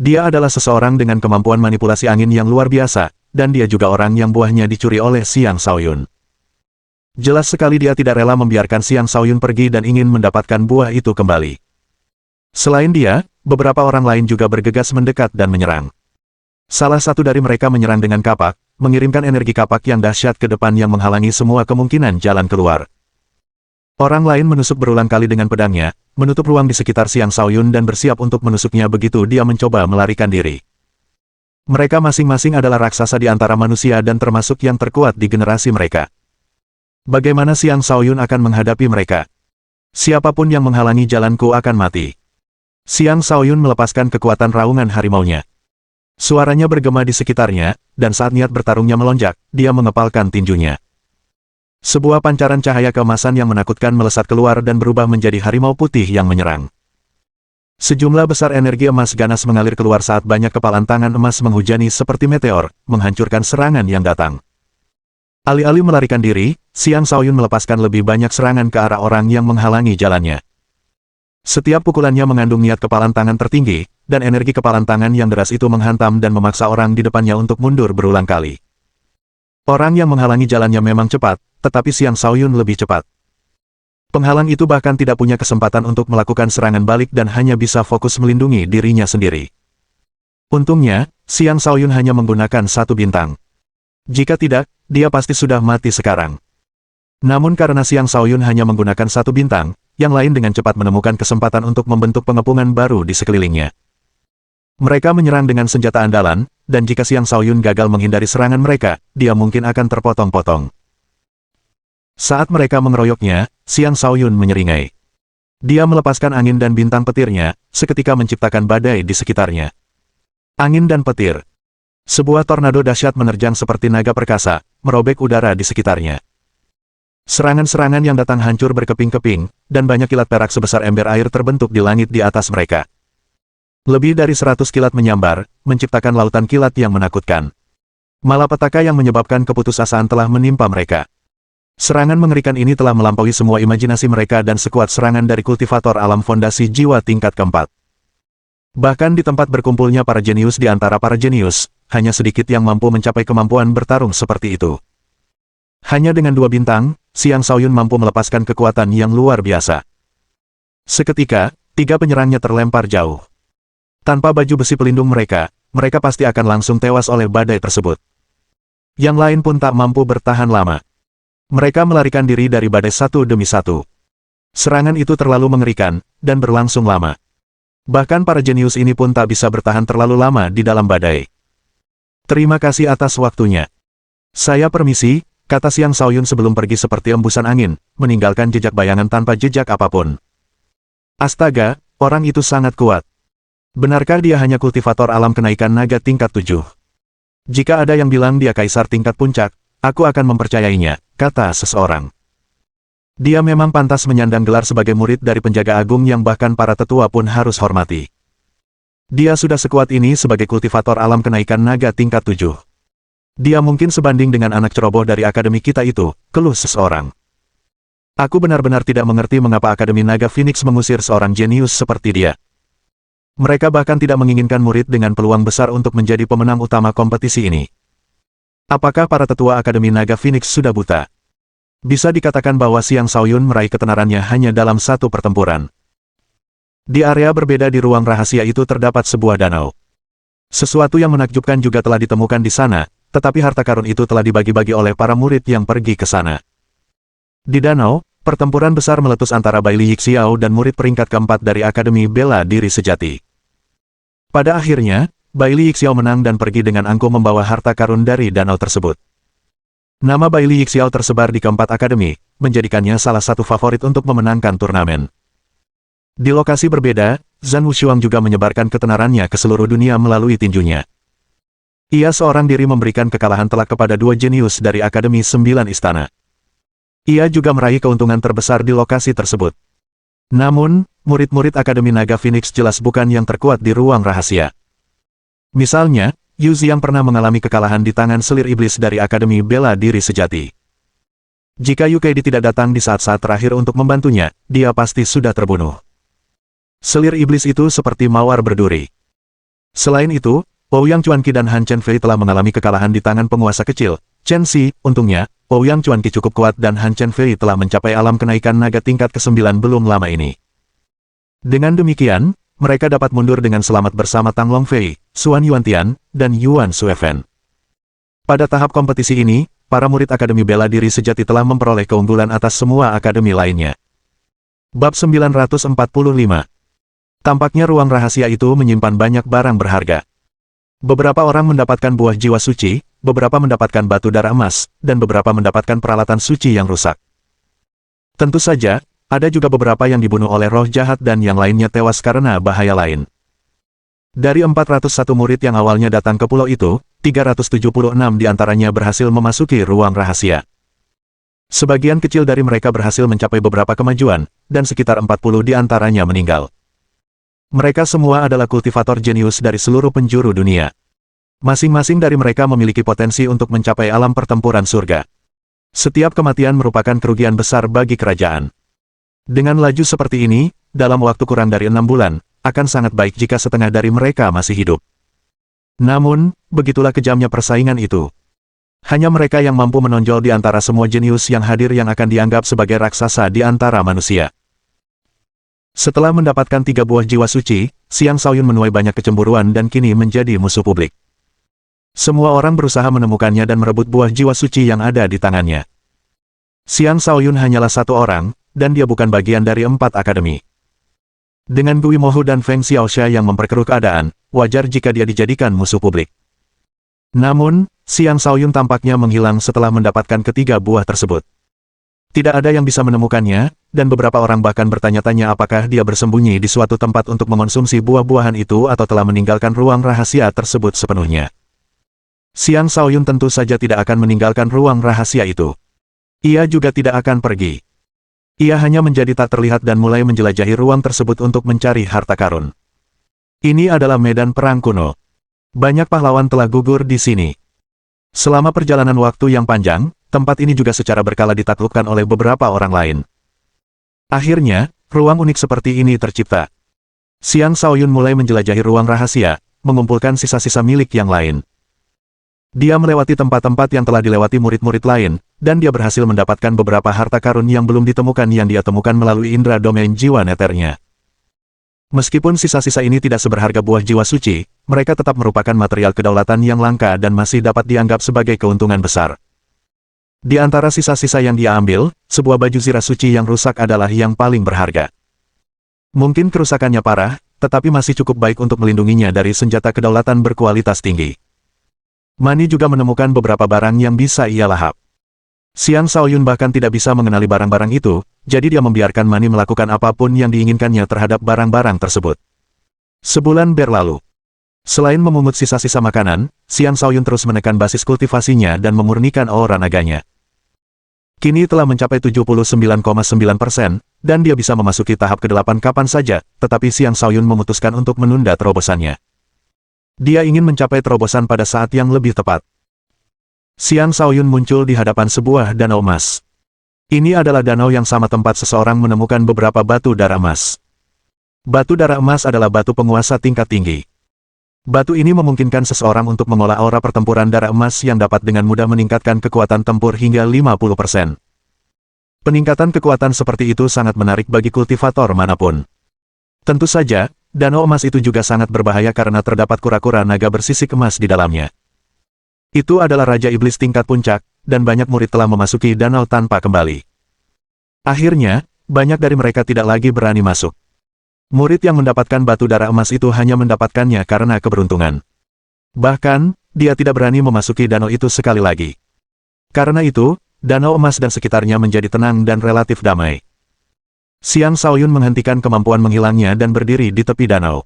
Dia adalah seseorang dengan kemampuan manipulasi angin yang luar biasa, dan dia juga orang yang buahnya dicuri oleh Xiang Shaoyun. Jelas sekali dia tidak rela membiarkan Xiang Shaoyun pergi dan ingin mendapatkan buah itu kembali. Selain dia, beberapa orang lain juga bergegas mendekat dan menyerang. Salah satu dari mereka menyerang dengan kapak, mengirimkan energi kapak yang dahsyat ke depan yang menghalangi semua kemungkinan jalan keluar. Orang lain menusuk berulang kali dengan pedangnya, menutup ruang di sekitar Xiang Shaoyun dan bersiap untuk menusuknya begitu dia mencoba melarikan diri. Mereka masing-masing adalah raksasa di antara manusia dan termasuk yang terkuat di generasi mereka. Bagaimana Xiang Shaoyun akan menghadapi mereka? Siapapun yang menghalangi jalanku akan mati. Xiang Shaoyun melepaskan kekuatan raungan harimaunya. Suaranya bergema di sekitarnya, dan saat niat bertarungnya melonjak, dia mengepalkan tinjunya. Sebuah pancaran cahaya keemasan yang menakutkan melesat keluar dan berubah menjadi harimau putih yang menyerang. Sejumlah besar energi emas ganas mengalir keluar saat banyak kepalan tangan emas menghujani seperti meteor, menghancurkan serangan yang datang. Alih-alih melarikan diri, Xiang Shaoyun melepaskan lebih banyak serangan ke arah orang yang menghalangi jalannya. Setiap pukulannya mengandung niat kepalan tangan tertinggi, dan energi kepalan tangan yang deras itu menghantam dan memaksa orang di depannya untuk mundur berulang kali. Orang yang menghalangi jalannya memang cepat, tetapi Xiang Shaoyun lebih cepat. Penghalang itu bahkan tidak punya kesempatan untuk melakukan serangan balik dan hanya bisa fokus melindungi dirinya sendiri. Untungnya, Xiang Shaoyun hanya menggunakan satu bintang. Jika tidak, dia pasti sudah mati sekarang. Namun karena Xiang Shaoyun hanya menggunakan satu bintang, yang lain dengan cepat menemukan kesempatan untuk membentuk pengepungan baru di sekelilingnya. Mereka menyerang dengan senjata andalan, dan jika Xiang Shaoyun gagal menghindari serangan mereka, dia mungkin akan terpotong-potong. Saat mereka mengeroyoknya, Xiang Shaoyun menyeringai. Dia melepaskan angin dan bintang petirnya, seketika menciptakan badai di sekitarnya. Angin dan petir. Sebuah tornado dahsyat menerjang seperti naga perkasa, merobek udara di sekitarnya. Serangan-serangan yang datang hancur berkeping-keping, dan banyak kilat perak sebesar ember air terbentuk di langit di atas mereka. Lebih dari 100 kilat menyambar, menciptakan lautan kilat yang menakutkan. Malapetaka yang menyebabkan keputusasaan telah menimpa mereka. Serangan mengerikan ini telah melampaui semua imajinasi mereka dan sekuat serangan dari kultivator alam fondasi jiwa tingkat keempat. Bahkan di tempat berkumpulnya para jenius di antara para jenius, hanya sedikit yang mampu mencapai kemampuan bertarung seperti itu. Hanya dengan 2 bintang, Xiang Shaoyun mampu melepaskan kekuatan yang luar biasa. Seketika, 3 penyerangnya terlempar jauh. Tanpa baju besi pelindung mereka pasti akan langsung tewas oleh badai tersebut. Yang lain pun tak mampu bertahan lama. Mereka melarikan diri dari badai satu demi satu. Serangan itu terlalu mengerikan, dan berlangsung lama. Bahkan para jenius ini pun tak bisa bertahan terlalu lama di dalam badai. Terima kasih atas waktunya. Saya permisi, kata Xiang Shaoyun sebelum pergi seperti embusan angin, meninggalkan jejak bayangan tanpa jejak apapun. Astaga, orang itu sangat kuat. Benarkah dia hanya kultivator alam kenaikan naga tingkat 7? Jika ada yang bilang dia kaisar tingkat puncak, aku akan mempercayainya, kata seseorang. Dia memang pantas menyandang gelar sebagai murid dari penjaga agung yang bahkan para tetua pun harus hormati. Dia sudah sekuat ini sebagai kultivator alam kenaikan naga tingkat 7. Dia mungkin sebanding dengan anak ceroboh dari akademi kita itu, keluh seseorang. Aku benar-benar tidak mengerti mengapa Akademi Naga Phoenix mengusir seorang jenius seperti dia. Mereka bahkan tidak menginginkan murid dengan peluang besar untuk menjadi pemenang utama kompetisi ini. Apakah para tetua Akademi Naga Phoenix sudah buta? Bisa dikatakan bahwa Xiang Shaoyun meraih ketenarannya hanya dalam satu pertempuran. Di area berbeda di ruang rahasia itu terdapat sebuah danau. Sesuatu yang menakjubkan juga telah ditemukan di sana, tetapi harta karun itu telah dibagi-bagi oleh para murid yang pergi ke sana. Di danau, pertempuran besar meletus antara Bai Li Yixiao dan murid peringkat keempat dari Akademi Bela Diri Sejati. Pada akhirnya, Bai Li Yixiao menang dan pergi dengan angkuh membawa harta karun dari danau tersebut. Nama Bai Li Yixiao tersebar di keempat akademi, menjadikannya salah satu favorit untuk memenangkan turnamen. Di lokasi berbeda, Zhan Wushuang juga menyebarkan ketenarannya ke seluruh dunia melalui tinjunya. Ia seorang diri memberikan kekalahan telak kepada 2 jenius dari Akademi 9 Istana. Ia juga meraih keuntungan terbesar di lokasi tersebut. Namun, murid-murid Akademi Naga Phoenix jelas bukan yang terkuat di ruang rahasia. Misalnya, Yu Zi yang pernah mengalami kekalahan di tangan selir iblis dari Akademi Bela Diri Sejati. Jika Yu Keidi tidak datang di saat-saat terakhir untuk membantunya, dia pasti sudah terbunuh. Selir iblis itu seperti mawar berduri. Selain itu, Ouyang Chuanqi dan Han Chen Fei telah mengalami kekalahan di tangan penguasa kecil, Chen Xi. Untungnya, Ouyang Chuanqi cukup kuat dan Han Chen Fei telah mencapai alam kenaikan naga tingkat ke-9 belum lama ini. Dengan demikian, mereka dapat mundur dengan selamat bersama Tang Longfei, Xuan Yuantian, dan Yuan Suefen. Pada tahap kompetisi ini, para murid Akademi Bela Diri Sejati telah memperoleh keunggulan atas semua akademi lainnya. Bab 945. Tampaknya ruang rahasia itu menyimpan banyak barang berharga. Beberapa orang mendapatkan buah jiwa suci, beberapa mendapatkan batu darah emas, dan beberapa mendapatkan peralatan suci yang rusak. Tentu saja, Ada juga beberapa yang dibunuh oleh roh jahat dan yang lainnya tewas karena bahaya lain. Dari 401 murid yang awalnya datang ke pulau itu, 376 diantaranya berhasil memasuki ruang rahasia. Sebagian kecil dari mereka berhasil mencapai beberapa kemajuan, dan sekitar 40 diantaranya meninggal. Mereka semua adalah kultivator jenius dari seluruh penjuru dunia. Masing-masing dari mereka memiliki potensi untuk mencapai alam pertempuran surga. Setiap kematian merupakan kerugian besar bagi kerajaan. Dengan laju seperti ini, dalam waktu kurang dari 6 bulan, akan sangat baik jika setengah dari mereka masih hidup. Namun, begitulah kejamnya persaingan itu. Hanya mereka yang mampu menonjol di antara semua jenius yang hadir yang akan dianggap sebagai raksasa di antara manusia. Setelah mendapatkan 3 buah jiwa suci, Xiang Shaoyun menuai banyak kecemburuan dan kini menjadi musuh publik. Semua orang berusaha menemukannya dan merebut buah jiwa suci yang ada di tangannya. Xiang Shaoyun hanyalah satu orang, dan dia bukan bagian dari 4 akademi. Dengan Gui Mohu dan Feng Xiaoxia yang memperkeruh keadaan, wajar jika dia dijadikan musuh publik. Namun, Xiang Shaoyun tampaknya menghilang setelah mendapatkan ketiga buah tersebut. Tidak ada yang bisa menemukannya, dan beberapa orang bahkan bertanya-tanya apakah dia bersembunyi di suatu tempat untuk mengonsumsi buah-buahan itu atau telah meninggalkan ruang rahasia tersebut sepenuhnya. Xiang Shaoyun tentu saja tidak akan meninggalkan ruang rahasia itu. Ia juga tidak akan pergi. Ia hanya menjadi tak terlihat dan mulai menjelajahi ruang tersebut untuk mencari harta karun. Ini adalah medan perang kuno. Banyak pahlawan telah gugur di sini. Selama perjalanan waktu yang panjang, tempat ini juga secara berkala ditaklukkan oleh beberapa orang lain. Akhirnya, ruang unik seperti ini tercipta. Xiang Shaoyun mulai menjelajahi ruang rahasia, mengumpulkan sisa-sisa milik yang lain. Dia melewati tempat-tempat yang telah dilewati murid-murid lain, dan dia berhasil mendapatkan beberapa harta karun yang belum ditemukan yang dia temukan melalui indera domain jiwa neternya. Meskipun sisa-sisa ini tidak seberharga buah jiwa suci, mereka tetap merupakan material kedaulatan yang langka dan masih dapat dianggap sebagai keuntungan besar. Di antara sisa-sisa yang dia ambil, sebuah baju zirah suci yang rusak adalah yang paling berharga. Mungkin kerusakannya parah, tetapi masih cukup baik untuk melindunginya dari senjata kedaulatan berkualitas tinggi. Mani juga menemukan beberapa barang yang bisa ia lahap. Xiang Shaoyun bahkan tidak bisa mengenali barang-barang itu, jadi dia membiarkan Mani melakukan apapun yang diinginkannya terhadap barang-barang tersebut. Sebulan berlalu. Selain memungut sisa-sisa makanan, Xiang Shaoyun terus menekan basis kultivasinya dan memurnikan aura naganya. Kini telah mencapai 79,9%, dan dia bisa memasuki tahap ke-8 kapan saja, tetapi Xiang Shaoyun memutuskan untuk menunda terobosannya. Dia ingin mencapai terobosan pada saat yang lebih tepat. Xiang Shaoyun muncul di hadapan sebuah danau emas. Ini adalah danau yang sama tempat seseorang menemukan beberapa batu darah emas. Batu darah emas adalah batu penguasa tingkat tinggi. Batu ini memungkinkan seseorang untuk mengolah aura pertempuran darah emas yang dapat dengan mudah meningkatkan kekuatan tempur hingga 50%. Peningkatan kekuatan seperti itu sangat menarik bagi kultivator manapun. Tentu saja, danau emas itu juga sangat berbahaya karena terdapat kura-kura naga bersisik emas di dalamnya. Itu adalah Raja Iblis tingkat puncak, dan banyak murid telah memasuki danau tanpa kembali. Akhirnya, banyak dari mereka tidak lagi berani masuk. Murid yang mendapatkan batu darah emas itu hanya mendapatkannya karena keberuntungan. Bahkan, dia tidak berani memasuki danau itu sekali lagi. Karena itu, danau emas dan sekitarnya menjadi tenang dan relatif damai. Xiang Shaoyun menghentikan kemampuan menghilangnya dan berdiri di tepi danau.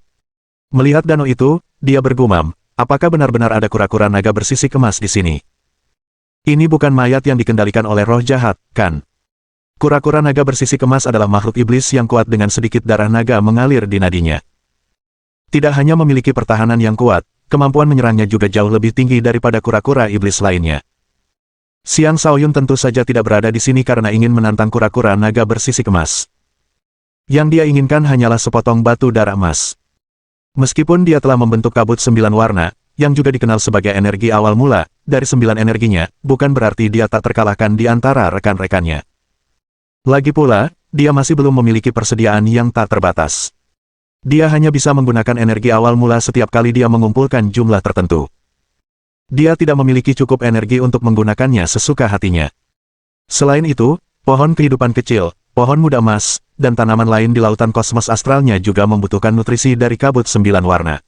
Melihat danau itu, dia bergumam, apakah benar-benar ada kura-kura naga bersisik emas di sini? Ini bukan mayat yang dikendalikan oleh roh jahat, kan? Kura-kura naga bersisik emas adalah makhluk iblis yang kuat dengan sedikit darah naga mengalir di nadinya. Tidak hanya memiliki pertahanan yang kuat, kemampuan menyerangnya juga jauh lebih tinggi daripada kura-kura iblis lainnya. Xiang Shaoyun tentu saja tidak berada di sini karena ingin menantang kura-kura naga bersisik emas. Yang dia inginkan hanyalah sepotong batu darah emas. Meskipun dia telah membentuk kabut 9 warna, yang juga dikenal sebagai energi awal mula, dari 9 energinya, bukan berarti dia tak terkalahkan di antara rekan-rekannya. Lagi pula, dia masih belum memiliki persediaan yang tak terbatas. Dia hanya bisa menggunakan energi awal mula setiap kali dia mengumpulkan jumlah tertentu. Dia tidak memiliki cukup energi untuk menggunakannya sesuka hatinya. Selain itu, pohon kehidupan kecil, pohon muda emas, dan tanaman lain di lautan kosmos astralnya juga membutuhkan nutrisi dari kabut 9 warna.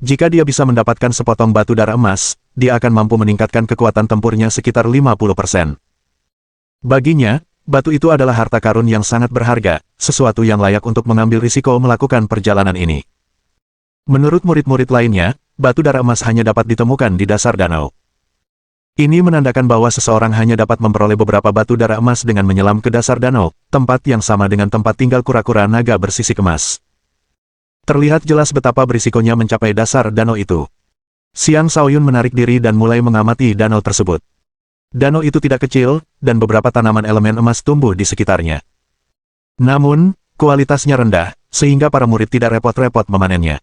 Jika dia bisa mendapatkan sepotong batu darah emas, dia akan mampu meningkatkan kekuatan tempurnya sekitar 50%. Baginya, batu itu adalah harta karun yang sangat berharga, sesuatu yang layak untuk mengambil risiko melakukan perjalanan ini. Menurut murid-murid lainnya, batu dara emas hanya dapat ditemukan di dasar danau. Ini menandakan bahwa seseorang hanya dapat memperoleh beberapa batu dara emas dengan menyelam ke dasar danau, tempat yang sama dengan tempat tinggal kura-kura naga bersisik emas. Terlihat jelas betapa berisikonya mencapai dasar danau itu. Xiang Shaoyun menarik diri dan mulai mengamati danau tersebut. Danau itu tidak kecil, dan beberapa tanaman elemen emas tumbuh di sekitarnya. Namun, kualitasnya rendah, sehingga para murid tidak repot-repot memanennya.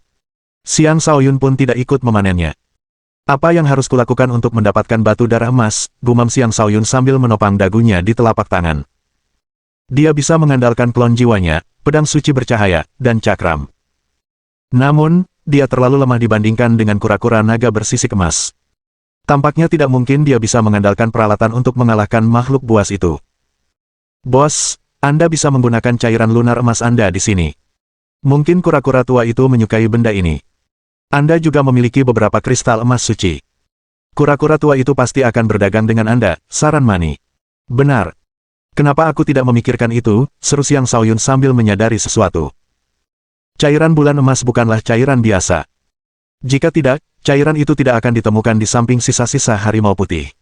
Xiang Shaoyun pun tidak ikut memanennya. Apa yang harus kulakukan untuk mendapatkan batu dara emas, gumam Xiang Shaoyun sambil menopang dagunya di telapak tangan. Dia bisa mengandalkan klon jiwanya, pedang suci bercahaya, dan cakram. Namun, dia terlalu lemah dibandingkan dengan kura-kura naga bersisik emas. Tampaknya tidak mungkin dia bisa mengandalkan peralatan untuk mengalahkan makhluk buas itu. Bos, Anda bisa menggunakan cairan lunar emas Anda di sini. Mungkin kura-kura tua itu menyukai benda ini. Anda juga memiliki beberapa kristal emas suci. Kura-kura tua itu pasti akan berdagang dengan Anda, saran Mani. Benar. Kenapa aku tidak memikirkan itu, seru Xiang Shaoyun sambil menyadari sesuatu. Cairan bulan emas bukanlah cairan biasa. Jika tidak, cairan itu tidak akan ditemukan di samping sisa-sisa harimau putih.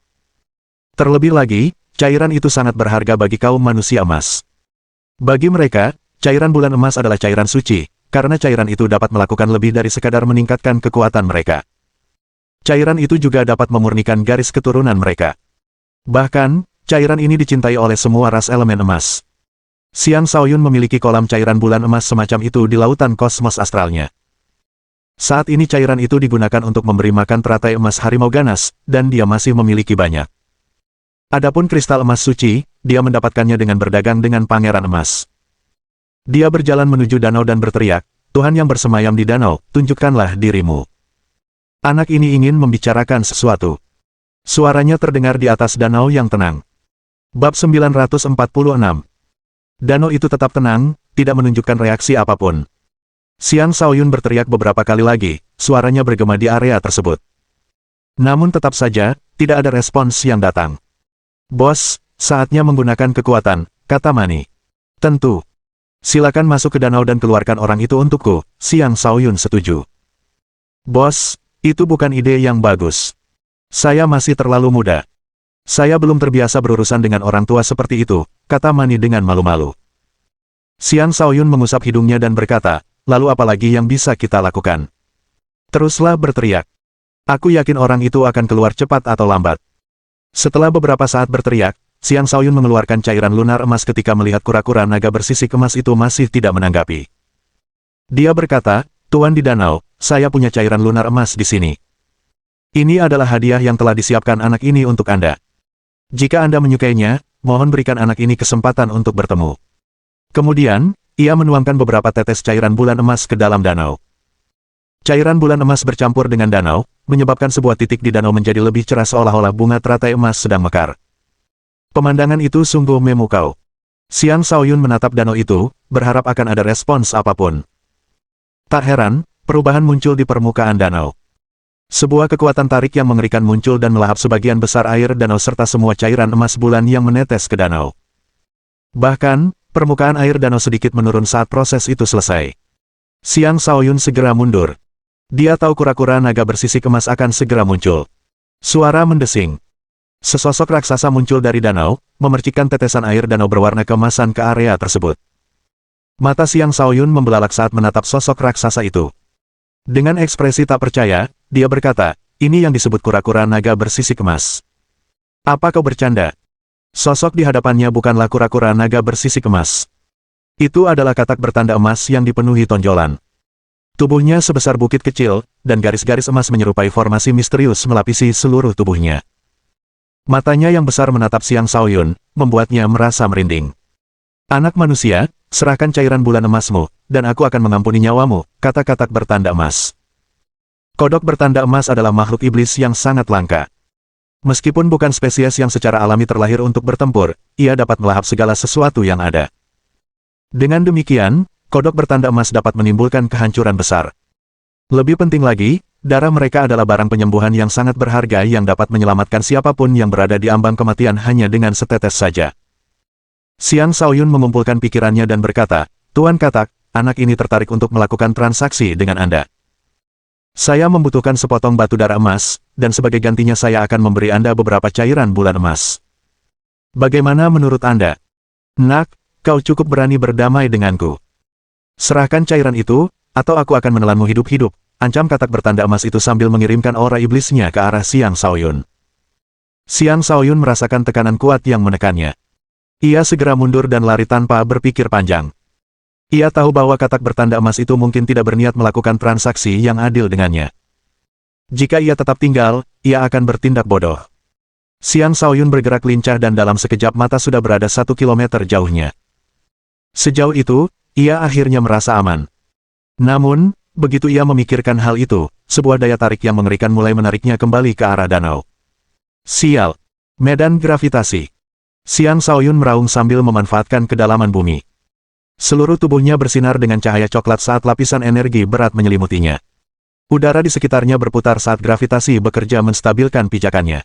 Terlebih lagi, cairan itu sangat berharga bagi kaum manusia emas. Bagi mereka, cairan bulan emas adalah cairan suci, karena cairan itu dapat melakukan lebih dari sekadar meningkatkan kekuatan mereka. Cairan itu juga dapat memurnikan garis keturunan mereka. Bahkan, cairan ini dicintai oleh semua ras elemen emas. Xiang Shaoyun memiliki kolam cairan bulan emas semacam itu di lautan kosmos astralnya. Saat ini cairan itu digunakan untuk memberi makan teratai emas harimau ganas, dan dia masih memiliki banyak. Adapun kristal emas suci, dia mendapatkannya dengan berdagang dengan pangeran emas. Dia berjalan menuju danau dan berteriak, Tuhan yang bersemayam di danau, tunjukkanlah dirimu. Anak ini ingin membicarakan sesuatu. Suaranya terdengar di atas danau yang tenang. Bab 946. Danau itu tetap tenang, tidak menunjukkan reaksi apapun. Xiang Shaoyun berteriak beberapa kali lagi, suaranya bergema di area tersebut. Namun tetap saja, tidak ada respons yang datang. Bos, saatnya menggunakan kekuatan, kata Mani. Tentu. Silakan masuk ke danau dan keluarkan orang itu untukku, Xiang Shaoyun setuju. Bos, itu bukan ide yang bagus. Saya masih terlalu muda. Saya belum terbiasa berurusan dengan orang tua seperti itu, kata Mani dengan malu-malu. Xiang Shaoyun mengusap hidungnya dan berkata, lalu apa lagi yang bisa kita lakukan? Teruslah berteriak. Aku yakin orang itu akan keluar cepat atau lambat. Setelah beberapa saat berteriak, Xiang Shaoyun mengeluarkan cairan lunar emas ketika melihat kura-kura naga bersisik emas itu masih tidak menanggapi. Dia berkata, Tuan di danau, saya punya cairan lunar emas di sini. Ini adalah hadiah yang telah disiapkan anak ini untuk Anda. Jika Anda menyukainya, mohon berikan anak ini kesempatan untuk bertemu. Kemudian, ia menuangkan beberapa tetes cairan bulan emas ke dalam danau. Cairan bulan emas bercampur dengan danau, menyebabkan sebuah titik di danau menjadi lebih cerah seolah-olah bunga teratai emas sedang mekar. Pemandangan itu sungguh memukau. Xiang Shaoyun menatap danau itu, berharap akan ada respons apapun. Tak heran, perubahan muncul di permukaan danau. Sebuah kekuatan tarik yang mengerikan muncul dan melahap sebagian besar air danau serta semua cairan emas bulan yang menetes ke danau. Bahkan, permukaan air danau sedikit menurun saat proses itu selesai. Xiang Shaoyun segera mundur. Dia tahu kura-kura naga bersisik emas akan segera muncul. Suara mendesing. Sesosok raksasa muncul dari danau, memercikkan tetesan air danau berwarna keemasan ke area tersebut. Mata Xiang Shaoyun membelalak saat menatap sosok raksasa itu. Dengan ekspresi tak percaya, dia berkata, ini yang disebut kura-kura naga bersisik emas. Apa kau bercanda? Sosok di hadapannya bukanlah kura-kura naga bersisik emas. Itu adalah katak bertanda emas yang dipenuhi tonjolan. Tubuhnya sebesar bukit kecil, dan garis-garis emas menyerupai formasi misterius melapisi seluruh tubuhnya. Matanya yang besar menatap Xiang Shaoyun, membuatnya merasa merinding. Anak manusia, serahkan cairan bulan emasmu, dan aku akan mengampuni nyawamu, kata katak bertanda emas. Kodok bertanda emas adalah makhluk iblis yang sangat langka. Meskipun bukan spesies yang secara alami terlahir untuk bertempur, ia dapat melahap segala sesuatu yang ada. Dengan demikian, kodok bertanda emas dapat menimbulkan kehancuran besar. Lebih penting lagi, darah mereka adalah barang penyembuhan yang sangat berharga yang dapat menyelamatkan siapapun yang berada di ambang kematian hanya dengan setetes saja. Xiang Shaoyun mengumpulkan pikirannya dan berkata, Tuan Katak, anak ini tertarik untuk melakukan transaksi dengan Anda. Saya membutuhkan sepotong batu bara emas, dan sebagai gantinya saya akan memberi Anda beberapa cairan bulan emas. Bagaimana menurut Anda? Nak, kau cukup berani berdamai denganku. Serahkan cairan itu, atau aku akan menelanmu hidup-hidup, ancam Katak bertanda emas itu sambil mengirimkan aura iblisnya ke arah Xiang Shaoyun. Xiang Shaoyun merasakan tekanan kuat yang menekannya. Ia segera mundur dan lari tanpa berpikir panjang. Ia tahu bahwa Katak bertanda emas itu mungkin tidak berniat melakukan transaksi yang adil dengannya. Jika ia tetap tinggal, ia akan bertindak bodoh. Xiang Shaoyun bergerak lincah dan dalam sekejap mata sudah berada 1 kilometer jauhnya. Sejauh itu, ia akhirnya merasa aman. Namun, begitu ia memikirkan hal itu, sebuah daya tarik yang mengerikan mulai menariknya kembali ke arah danau. Sial! Medan gravitasi! Xiang Shaoyun meraung sambil memanfaatkan kedalaman bumi. Seluruh tubuhnya bersinar dengan cahaya coklat saat lapisan energi berat menyelimutinya. Udara di sekitarnya berputar saat gravitasi bekerja menstabilkan pijakannya.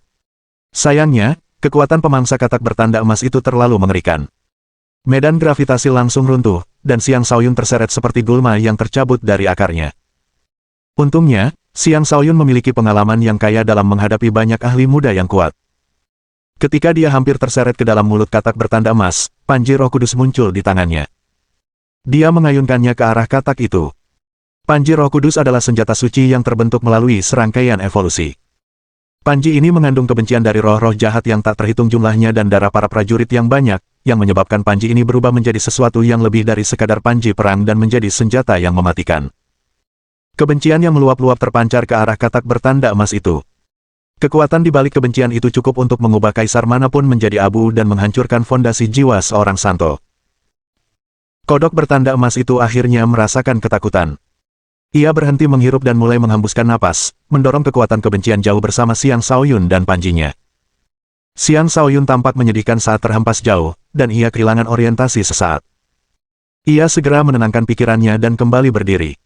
Sayangnya, kekuatan pemangsa Katak bertanda emas itu terlalu mengerikan. Medan gravitasi langsung runtuh, dan Xiang Shaoyun terseret seperti gulma yang tercabut dari akarnya. Untungnya, Xiang Shaoyun memiliki pengalaman yang kaya dalam menghadapi banyak ahli muda yang kuat. Ketika dia hampir terseret ke dalam mulut Katak bertanda emas, Panji Roh Kudus muncul di tangannya. Dia mengayunkannya ke arah Katak itu. Panji Roh Kudus adalah senjata suci yang terbentuk melalui serangkaian evolusi. Panji ini mengandung kebencian dari roh-roh jahat yang tak terhitung jumlahnya dan darah para prajurit yang banyak, yang menyebabkan Panji ini berubah menjadi sesuatu yang lebih dari sekadar Panji perang dan menjadi senjata yang mematikan. Kebencian yang meluap-luap terpancar ke arah Katak bertanda emas itu. Kekuatan di balik kebencian itu cukup untuk mengubah kaisar manapun menjadi abu dan menghancurkan fondasi jiwa seorang santo. Kodok bertanda emas itu akhirnya merasakan ketakutan. Ia berhenti menghirup dan mulai menghembuskan napas, mendorong kekuatan kebencian jauh bersama Xiang Shaoyun dan Panjinya. Xiang Shaoyun tampak menyedihkan saat terhempas jauh, dan ia kehilangan orientasi sesaat. Ia segera menenangkan pikirannya dan kembali berdiri.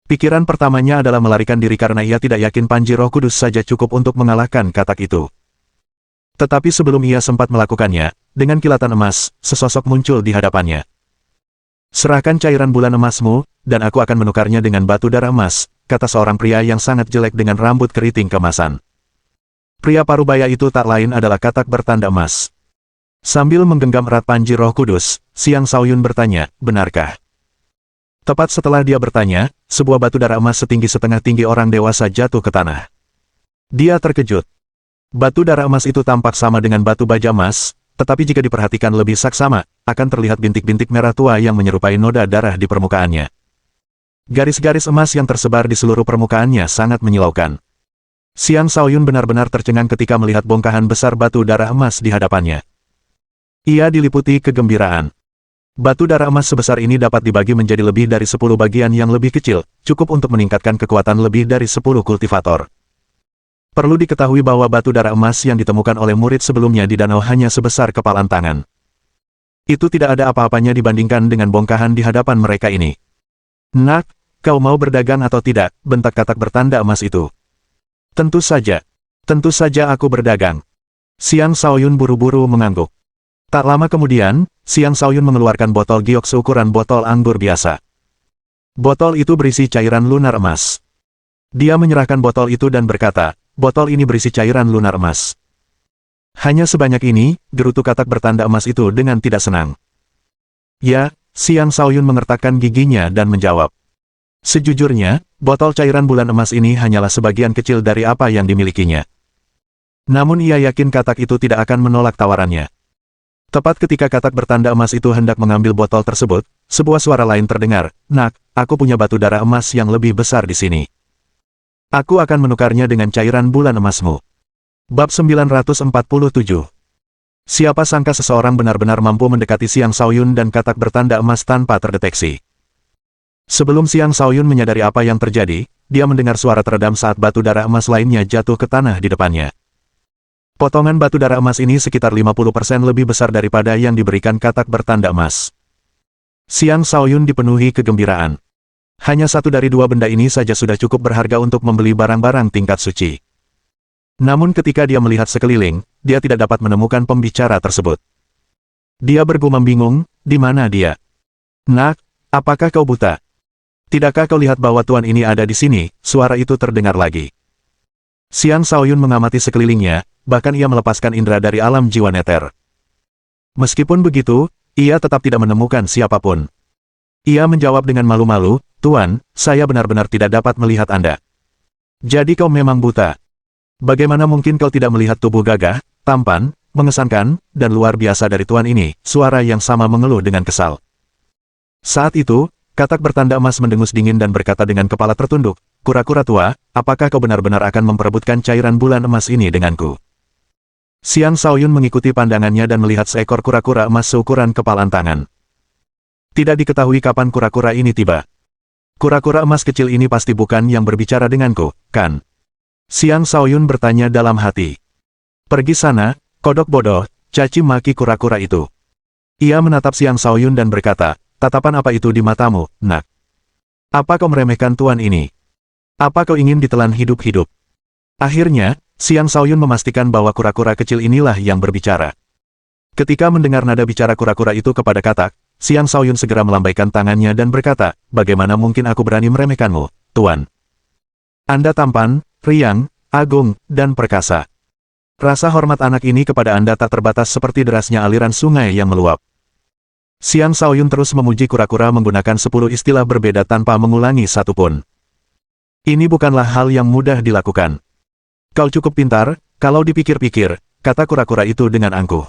Pikiran pertamanya adalah melarikan diri karena ia tidak yakin Panji Roh Kudus saja cukup untuk mengalahkan Katak itu. Tetapi sebelum ia sempat melakukannya, dengan kilatan emas, sesosok muncul di hadapannya. Serahkan cairan bulan emasmu, dan aku akan menukarnya dengan batu darah emas, kata seorang pria yang sangat jelek dengan rambut keriting kemasan. Pria parubaya itu tak lain adalah Katak bertanda emas. Sambil menggenggam erat Panji Roh Kudus, Xiang Shaoyun bertanya, benarkah? Tepat setelah dia bertanya, sebuah batu darah emas setinggi setengah tinggi orang dewasa jatuh ke tanah. Dia terkejut. Batu darah emas itu tampak sama dengan batu baja emas, tetapi jika diperhatikan lebih saksama, akan terlihat bintik-bintik merah tua yang menyerupai noda darah di permukaannya. Garis-garis emas yang tersebar di seluruh permukaannya sangat menyilaukan. Xiang Shaoyun benar-benar tercengang ketika melihat bongkahan besar batu darah emas di hadapannya. Ia diliputi kegembiraan. Batu darah emas sebesar ini dapat dibagi menjadi lebih dari 10 bagian yang lebih kecil, cukup untuk meningkatkan kekuatan lebih dari 10 kultivator. Perlu diketahui bahwa batu darah emas yang ditemukan oleh murid sebelumnya di danau hanya sebesar kepalan tangan. Itu tidak ada apa-apanya dibandingkan dengan bongkahan di hadapan mereka ini. Nak, kau mau berdagang atau tidak, bentak Katak bertanda emas itu. Tentu saja aku berdagang. Xiang Shaoyun buru-buru mengangguk. Tak lama kemudian, Xiang Shaoyun mengeluarkan botol giok seukuran botol anggur biasa. Botol itu berisi cairan lunar emas. Dia menyerahkan botol itu dan berkata, botol ini berisi cairan lunar emas. Hanya sebanyak ini, gerutu Katak bertanda emas itu dengan tidak senang. Ya, Xiang Shaoyun mengertakkan giginya dan menjawab. Sejujurnya, botol cairan bulan emas ini hanyalah sebagian kecil dari apa yang dimilikinya. Namun ia yakin Katak itu tidak akan menolak tawarannya. Tepat ketika Katak bertanda emas itu hendak mengambil botol tersebut, sebuah suara lain terdengar, Nak, aku punya batu darah emas yang lebih besar di sini. Aku akan menukarnya dengan cairan bulan emasmu. Bab 947. Siapa sangka seseorang benar-benar mampu mendekati Xiang Shaoyun dan Katak bertanda emas tanpa terdeteksi. Sebelum Xiang Shaoyun menyadari apa yang terjadi, dia mendengar suara teredam saat batu darah emas lainnya jatuh ke tanah di depannya. Potongan batu darah emas ini sekitar 50% lebih besar daripada yang diberikan Katak bertanda emas. Xiang Shaoyun dipenuhi kegembiraan. Hanya satu dari dua benda ini saja sudah cukup berharga untuk membeli barang-barang tingkat suci. Namun ketika dia melihat sekeliling, dia tidak dapat menemukan pembicara tersebut. Dia bergumam bingung, di mana dia? Nak, apakah kau buta? Tidakkah kau lihat bahwa tuan ini ada di sini? Suara itu terdengar lagi. Xiang Shaoyun mengamati sekelilingnya, bahkan ia melepaskan indera dari alam jiwa neter. Meskipun begitu, ia tetap tidak menemukan siapapun. Ia menjawab dengan malu-malu, Tuan, saya benar-benar tidak dapat melihat Anda. Jadi kau memang buta. Bagaimana mungkin kau tidak melihat tubuh gagah, tampan, mengesankan, dan luar biasa dari tuan ini? Suara yang sama mengeluh dengan kesal. Saat itu, katak bertanda emas mendengus dingin dan berkata dengan kepala tertunduk, kura-kura tua, apakah kau benar-benar akan memperebutkan cairan bulan emas ini denganku? Xiang Shaoyun mengikuti pandangannya dan melihat seekor kura-kura emas seukuran kepalan tangan. Tidak diketahui kapan kura-kura ini tiba. Kura-kura emas kecil ini pasti bukan yang berbicara denganku, kan? Xiang Shaoyun bertanya dalam hati. Pergi sana, kodok bodoh, caci maki kura-kura itu. Ia menatap Xiang Shaoyun dan berkata, tatapan apa itu di matamu, nak? Apa kau meremehkan tuan ini? Apa kau ingin ditelan hidup-hidup? Akhirnya, Xiang Shaoyun memastikan bahwa kura-kura kecil inilah yang berbicara. Ketika mendengar nada bicara kura-kura itu kepada katak, Xiang Shaoyun segera melambaikan tangannya dan berkata, bagaimana mungkin aku berani meremehkanmu, tuan? Anda tampan, riang, agung, dan perkasa. Rasa hormat anak ini kepada Anda tak terbatas seperti derasnya aliran sungai yang meluap. Xiang Shaoyun terus memuji kura-kura menggunakan 10 istilah berbeda tanpa mengulangi satupun. Ini bukanlah hal yang mudah dilakukan. Kau cukup pintar, kalau dipikir-pikir, kata kura-kura itu dengan angkuh.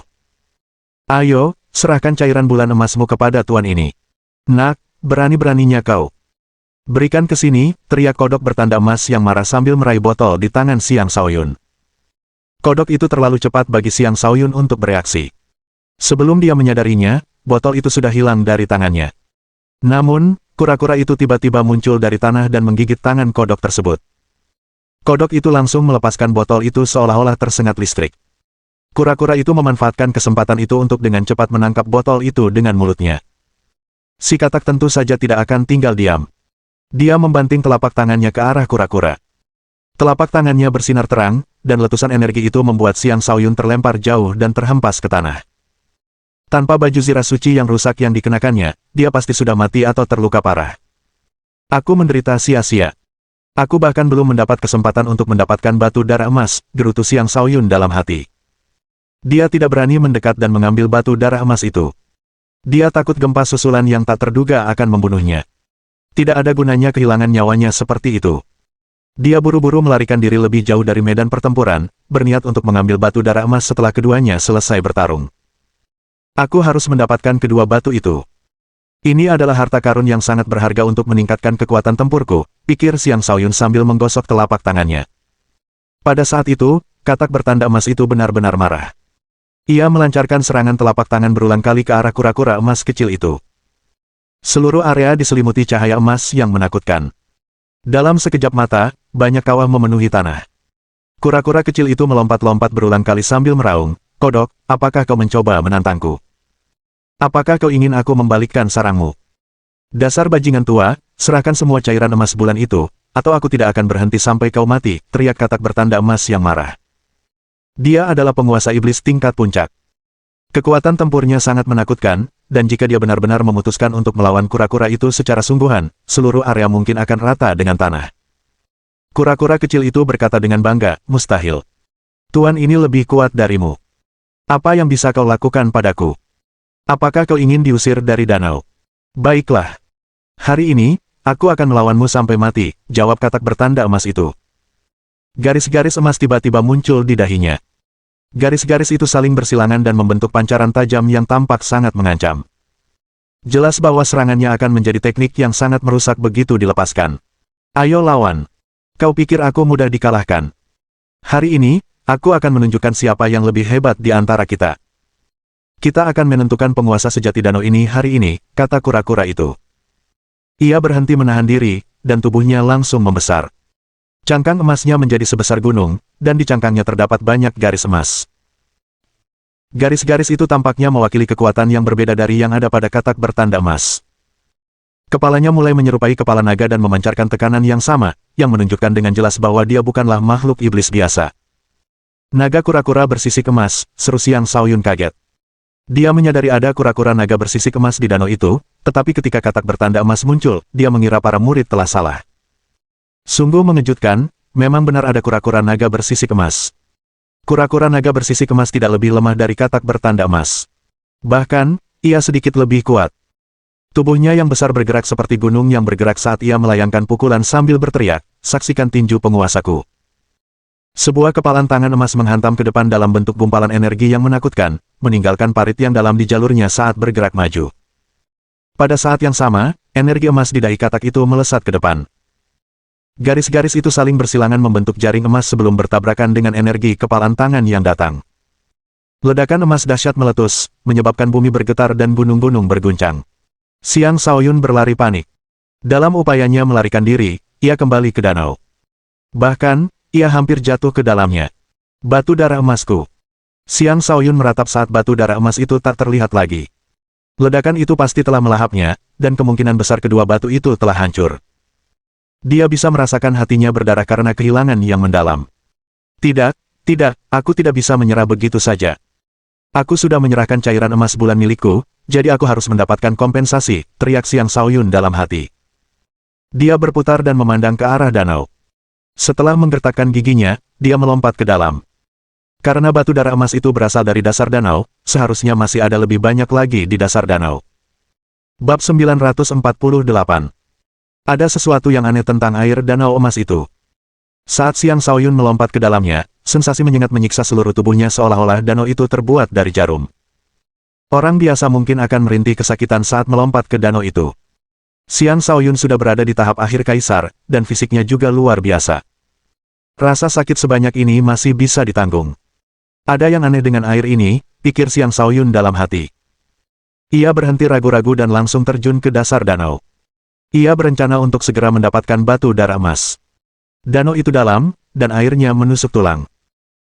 Ayo, serahkan cairan bulan emasmu kepada tuan ini. Nak, berani-beraninya kau. Berikan ke sini, teriak kodok bertanda emas yang marah sambil meraih botol di tangan Xiang Shaoyun. Kodok itu terlalu cepat bagi Xiang Shaoyun untuk bereaksi. Sebelum dia menyadarinya, botol itu sudah hilang dari tangannya. Namun, kura-kura itu tiba-tiba muncul dari tanah dan menggigit tangan kodok tersebut. Kodok itu langsung melepaskan botol itu seolah-olah tersengat listrik. Kura-kura itu memanfaatkan kesempatan itu untuk dengan cepat menangkap botol itu dengan mulutnya. Si katak tentu saja tidak akan tinggal diam. Dia membanting telapak tangannya ke arah kura-kura. Telapak tangannya bersinar terang, dan letusan energi itu membuat Xiang Shaoyun terlempar jauh dan terhempas ke tanah. Tanpa baju zirah suci yang rusak yang dikenakannya, dia pasti sudah mati atau terluka parah. Aku menderita sia-sia. Aku bahkan belum mendapat kesempatan untuk mendapatkan batu darah emas, gerutu Xiang Shaoyun dalam hati. Dia tidak berani mendekat dan mengambil batu darah emas itu. Dia takut gempa susulan yang tak terduga akan membunuhnya. Tidak ada gunanya kehilangan nyawanya seperti itu. Dia buru-buru melarikan diri lebih jauh dari medan pertempuran, berniat untuk mengambil batu darah emas setelah keduanya selesai bertarung. Aku harus mendapatkan kedua batu itu. Ini adalah harta karun yang sangat berharga untuk meningkatkan kekuatan tempurku, pikir Xiang Shaoyun sambil menggosok telapak tangannya. Pada saat itu, katak bertanda emas itu benar-benar marah. Ia melancarkan serangan telapak tangan berulang kali ke arah kura-kura emas kecil itu. Seluruh area diselimuti cahaya emas yang menakutkan. Dalam sekejap mata, banyak kawah memenuhi tanah. Kura-kura kecil itu melompat-lompat berulang kali sambil meraung, kodok, apakah kau mencoba menantangku? Apakah kau ingin aku membalikkan sarangmu? Dasar bajingan tua, serahkan semua cairan emas bulan itu, atau aku tidak akan berhenti sampai kau mati, teriak katak bertanda emas yang marah. Dia adalah penguasa iblis tingkat puncak. Kekuatan tempurnya sangat menakutkan, dan jika dia benar-benar memutuskan untuk melawan kura-kura itu secara sungguhan, seluruh area mungkin akan rata dengan tanah. Kura-kura kecil itu berkata dengan bangga, mustahil. Tuan ini lebih kuat darimu. Apa yang bisa kau lakukan padaku? Apakah kau ingin diusir dari danau? Baiklah. Hari ini, aku akan melawanmu sampai mati, jawab katak bertanda emas itu. Garis-garis emas tiba-tiba muncul di dahinya. Garis-garis itu saling bersilangan dan membentuk pancaran tajam yang tampak sangat mengancam. Jelas bahwa serangannya akan menjadi teknik yang sangat merusak begitu dilepaskan. Ayo lawan. Kau pikir aku mudah dikalahkan? Hari ini, aku akan menunjukkan siapa yang lebih hebat di antara kita. Kita akan menentukan penguasa sejati danau ini hari ini, kata kura-kura itu. Ia berhenti menahan diri, dan tubuhnya langsung membesar. Cangkang emasnya menjadi sebesar gunung, dan di cangkangnya terdapat banyak garis emas. Garis-garis itu tampaknya mewakili kekuatan yang berbeda dari yang ada pada katak bertanda emas. Kepalanya mulai menyerupai kepala naga dan memancarkan tekanan yang sama, yang menunjukkan dengan jelas bahwa dia bukanlah makhluk iblis biasa. Naga kura-kura bersisik emas, seru Xiang Shaoyun kaget. Dia menyadari ada kura-kura naga bersisik emas di danau itu, tetapi ketika katak bertanda emas muncul, dia mengira para murid telah salah. Sungguh mengejutkan, memang benar ada kura-kura naga bersisik emas. Kura-kura naga bersisik emas tidak lebih lemah dari katak bertanda emas. Bahkan, ia sedikit lebih kuat. Tubuhnya yang besar bergerak seperti gunung yang bergerak saat ia melayangkan pukulan sambil berteriak, "Saksikan tinju penguasaku." Sebuah kepalan tangan emas menghantam ke depan dalam bentuk gumpalan energi yang menakutkan, meninggalkan parit yang dalam di jalurnya saat bergerak maju. Pada saat yang sama, energi emas di dahi katak itu melesat ke depan. Garis-garis itu saling bersilangan membentuk jaring emas sebelum bertabrakan dengan energi kepalan tangan yang datang. Ledakan emas dahsyat meletus, menyebabkan bumi bergetar dan gunung-gunung berguncang. Xiang Shaoyun berlari panik. Dalam upayanya melarikan diri, ia kembali ke danau. Bahkan, ia hampir jatuh ke dalamnya. Batu darah emasku. Xiang Shaoyun meratap saat batu darah emas itu tak terlihat lagi. Ledakan itu pasti telah melahapnya, dan kemungkinan besar kedua batu itu telah hancur. Dia bisa merasakan hatinya berdarah karena kehilangan yang mendalam. Tidak, aku tidak bisa menyerah begitu saja. Aku sudah menyerahkan cairan emas bulan milikku, jadi aku harus mendapatkan kompensasi, teriak Xiang Shaoyun dalam hati. Dia berputar dan memandang ke arah danau. Setelah menggertakkan giginya, dia melompat ke dalam. Karena batu darah emas itu berasal dari dasar danau, seharusnya masih ada lebih banyak lagi di dasar danau. Bab 948. Ada sesuatu yang aneh tentang air danau emas itu. Saat Xiang Shaoyun melompat ke dalamnya, sensasi menyengat menyiksa seluruh tubuhnya seolah-olah danau itu terbuat dari jarum. Orang biasa mungkin akan merintih kesakitan saat melompat ke danau itu. Xiang Shaoyun sudah berada di tahap akhir kaisar, dan fisiknya juga luar biasa. Rasa sakit sebanyak ini masih bisa ditanggung. Ada yang aneh dengan air ini, pikir Xiang Shaoyun dalam hati. Ia berhenti ragu-ragu dan langsung terjun ke dasar danau. Ia berencana untuk segera mendapatkan batu darah emas. Danau itu dalam, dan airnya menusuk tulang.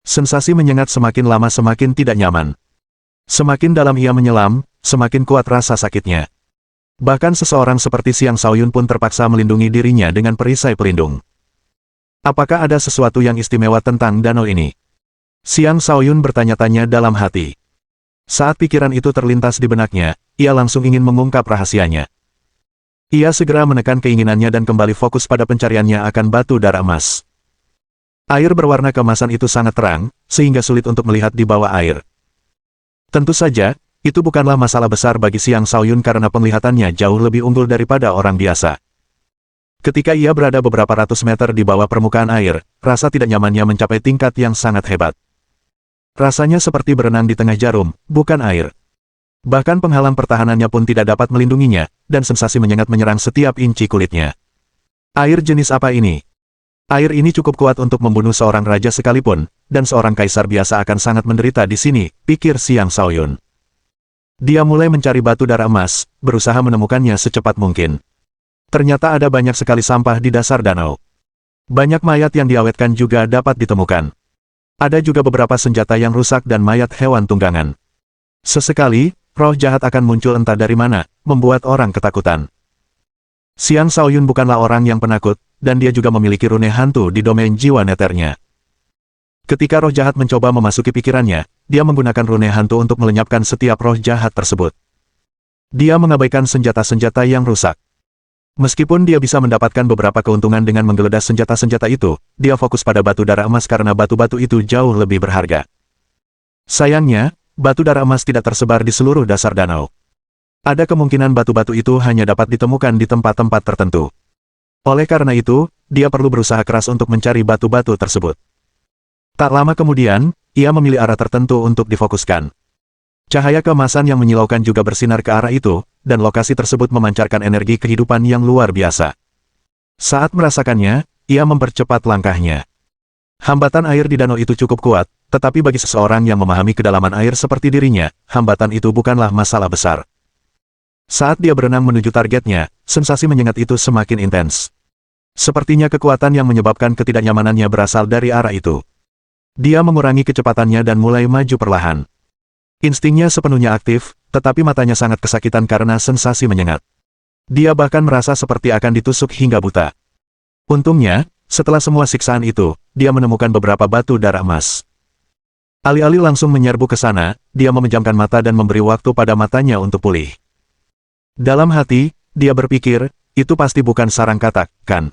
Sensasi menyengat semakin lama semakin tidak nyaman. Semakin dalam ia menyelam, semakin kuat rasa sakitnya. Bahkan seseorang seperti Xiang Shaoyun pun terpaksa melindungi dirinya dengan perisai pelindung. Apakah ada sesuatu yang istimewa tentang danau ini? Xiang Shaoyun bertanya-tanya dalam hati. Saat pikiran itu terlintas di benaknya, ia langsung ingin mengungkap rahasianya. Ia segera menekan keinginannya dan kembali fokus pada pencariannya akan batu darah emas. Air berwarna keemasan itu sangat terang, sehingga sulit untuk melihat di bawah air. Tentu saja, itu bukanlah masalah besar bagi Xiang Shaoyun karena penglihatannya jauh lebih unggul daripada orang biasa. Ketika ia berada beberapa ratus meter di bawah permukaan air, rasa tidak nyamannya mencapai tingkat yang sangat hebat. Rasanya seperti berenang di tengah jarum, bukan air. Bahkan penghalang pertahanannya pun tidak dapat melindunginya, dan sensasi menyengat menyerang setiap inci kulitnya. Air jenis apa ini? Air ini cukup kuat untuk membunuh seorang raja sekalipun, dan seorang kaisar biasa akan sangat menderita di sini, pikir Xiang Shaoyun. Dia mulai mencari batu darah emas, berusaha menemukannya secepat mungkin. Ternyata ada banyak sekali sampah di dasar danau. Banyak mayat yang diawetkan juga dapat ditemukan. Ada juga beberapa senjata yang rusak dan mayat hewan tunggangan. Sesekali, roh jahat akan muncul entah dari mana, membuat orang ketakutan. Xiang Shaoyun bukanlah orang yang penakut, dan dia juga memiliki rune hantu di domain jiwa neternya. Ketika roh jahat mencoba memasuki pikirannya, dia menggunakan rune hantu untuk melenyapkan setiap roh jahat tersebut. Dia mengabaikan senjata-senjata yang rusak. Meskipun dia bisa mendapatkan beberapa keuntungan dengan menggeledah senjata-senjata itu, dia fokus pada batu darah emas karena batu-batu itu jauh lebih berharga. Sayangnya, batu darah emas tidak tersebar di seluruh dasar danau. Ada kemungkinan batu-batu itu hanya dapat ditemukan di tempat-tempat tertentu. Oleh karena itu, dia perlu berusaha keras untuk mencari batu-batu tersebut. Tak lama kemudian, ia memilih arah tertentu untuk difokuskan. Cahaya keemasan yang menyilaukan juga bersinar ke arah itu, dan lokasi tersebut memancarkan energi kehidupan yang luar biasa. Saat merasakannya, ia mempercepat langkahnya. Hambatan air di danau itu cukup kuat, tetapi bagi seseorang yang memahami kedalaman air seperti dirinya, hambatan itu bukanlah masalah besar. Saat dia berenang menuju targetnya, sensasi menyengat itu semakin intens. Sepertinya kekuatan yang menyebabkan ketidaknyamanannya berasal dari arah itu. Dia mengurangi kecepatannya dan mulai maju perlahan. Instingnya sepenuhnya aktif, tetapi matanya sangat kesakitan karena sensasi menyengat. Dia bahkan merasa seperti akan ditusuk hingga buta. Untungnya, setelah semua siksaan itu, dia menemukan beberapa batu darah emas. Alih-alih langsung menyerbu ke sana, dia memejamkan mata dan memberi waktu pada matanya untuk pulih. Dalam hati, dia berpikir, itu pasti bukan sarang katak, kan?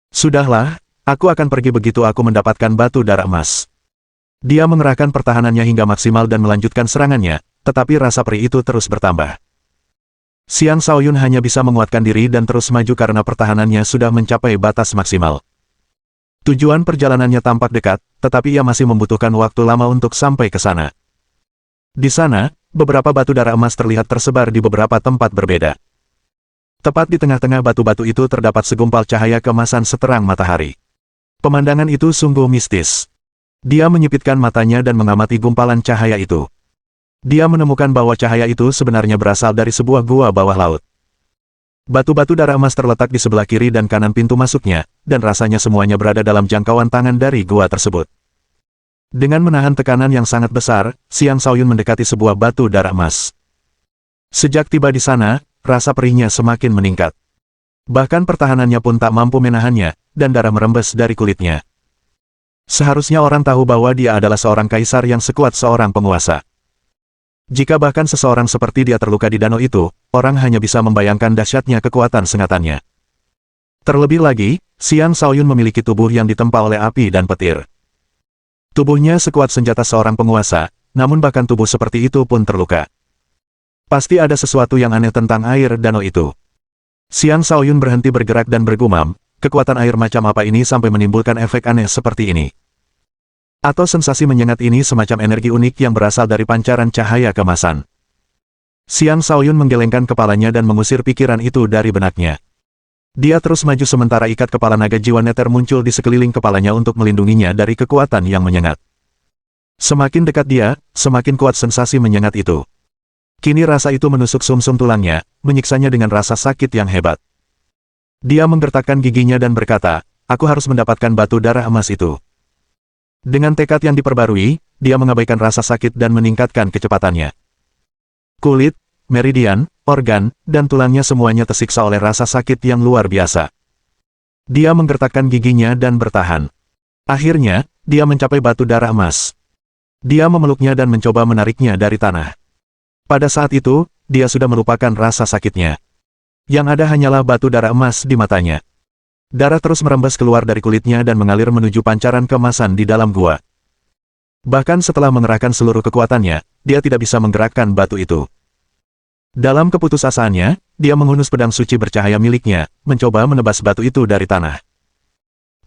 Sudahlah, aku akan pergi begitu aku mendapatkan batu darah emas. Dia mengerahkan pertahanannya hingga maksimal dan melanjutkan serangannya, tetapi rasa perih itu terus bertambah. Xiang Shaoyun hanya bisa menguatkan diri dan terus maju karena pertahanannya sudah mencapai batas maksimal. Tujuan perjalanannya tampak dekat, tetapi ia masih membutuhkan waktu lama untuk sampai ke sana. Di sana, beberapa batu darah emas terlihat tersebar di beberapa tempat berbeda. Tepat di tengah-tengah batu-batu itu terdapat segumpal cahaya keemasan seterang matahari. Pemandangan itu sungguh mistis. Dia menyipitkan matanya dan mengamati gumpalan cahaya itu. Dia menemukan bahwa cahaya itu sebenarnya berasal dari sebuah gua bawah laut. Batu-batu darah emas terletak di sebelah kiri dan kanan pintu masuknya, dan rasanya semuanya berada dalam jangkauan tangan dari gua tersebut. Dengan menahan tekanan yang sangat besar, Xiang Shaoyun mendekati sebuah batu darah emas. Sejak tiba di sana, rasa perihnya semakin meningkat. Bahkan pertahanannya pun tak mampu menahannya, dan darah merembes dari kulitnya. Seharusnya orang tahu bahwa dia adalah seorang kaisar yang sekuat seorang penguasa. Jika bahkan seseorang seperti dia terluka di danau itu, orang hanya bisa membayangkan dahsyatnya kekuatan sengatannya. Terlebih lagi, Xiang Shaoyun memiliki tubuh yang ditempa oleh api dan petir. Tubuhnya sekuat senjata seorang penguasa, namun bahkan tubuh seperti itu pun terluka. Pasti ada sesuatu yang aneh tentang air danau itu. Xiang Shaoyun berhenti bergerak dan bergumam, kekuatan air macam apa ini sampai menimbulkan efek aneh seperti ini? Atau sensasi menyengat ini semacam energi unik yang berasal dari pancaran cahaya keemasan. Xiang Shaoyun menggelengkan kepalanya dan mengusir pikiran itu dari benaknya. Dia terus maju sementara ikat kepala naga jiwa neter muncul di sekeliling kepalanya untuk melindunginya dari kekuatan yang menyengat. Semakin dekat dia, semakin kuat sensasi menyengat itu. Kini rasa itu menusuk sumsum tulangnya, menyiksanya dengan rasa sakit yang hebat. Dia menggertakkan giginya dan berkata, aku harus mendapatkan batu darah emas itu. Dengan tekad yang diperbarui, dia mengabaikan rasa sakit dan meningkatkan kecepatannya. Kulit, meridian, organ, dan tulangnya semuanya tersiksa oleh rasa sakit yang luar biasa. Dia menggertakkan giginya dan bertahan. Akhirnya, dia mencapai batu darah emas. Dia memeluknya dan mencoba menariknya dari tanah. Pada saat itu, dia sudah melupakan rasa sakitnya. Yang ada hanyalah batu darah emas di matanya. Darah terus merembes keluar dari kulitnya dan mengalir menuju pancaran keemasan di dalam gua. Bahkan setelah mengerahkan seluruh kekuatannya, dia tidak bisa menggerakkan batu itu. Dalam keputusasaannya, dia menghunus pedang suci bercahaya miliknya, mencoba menebas batu itu dari tanah.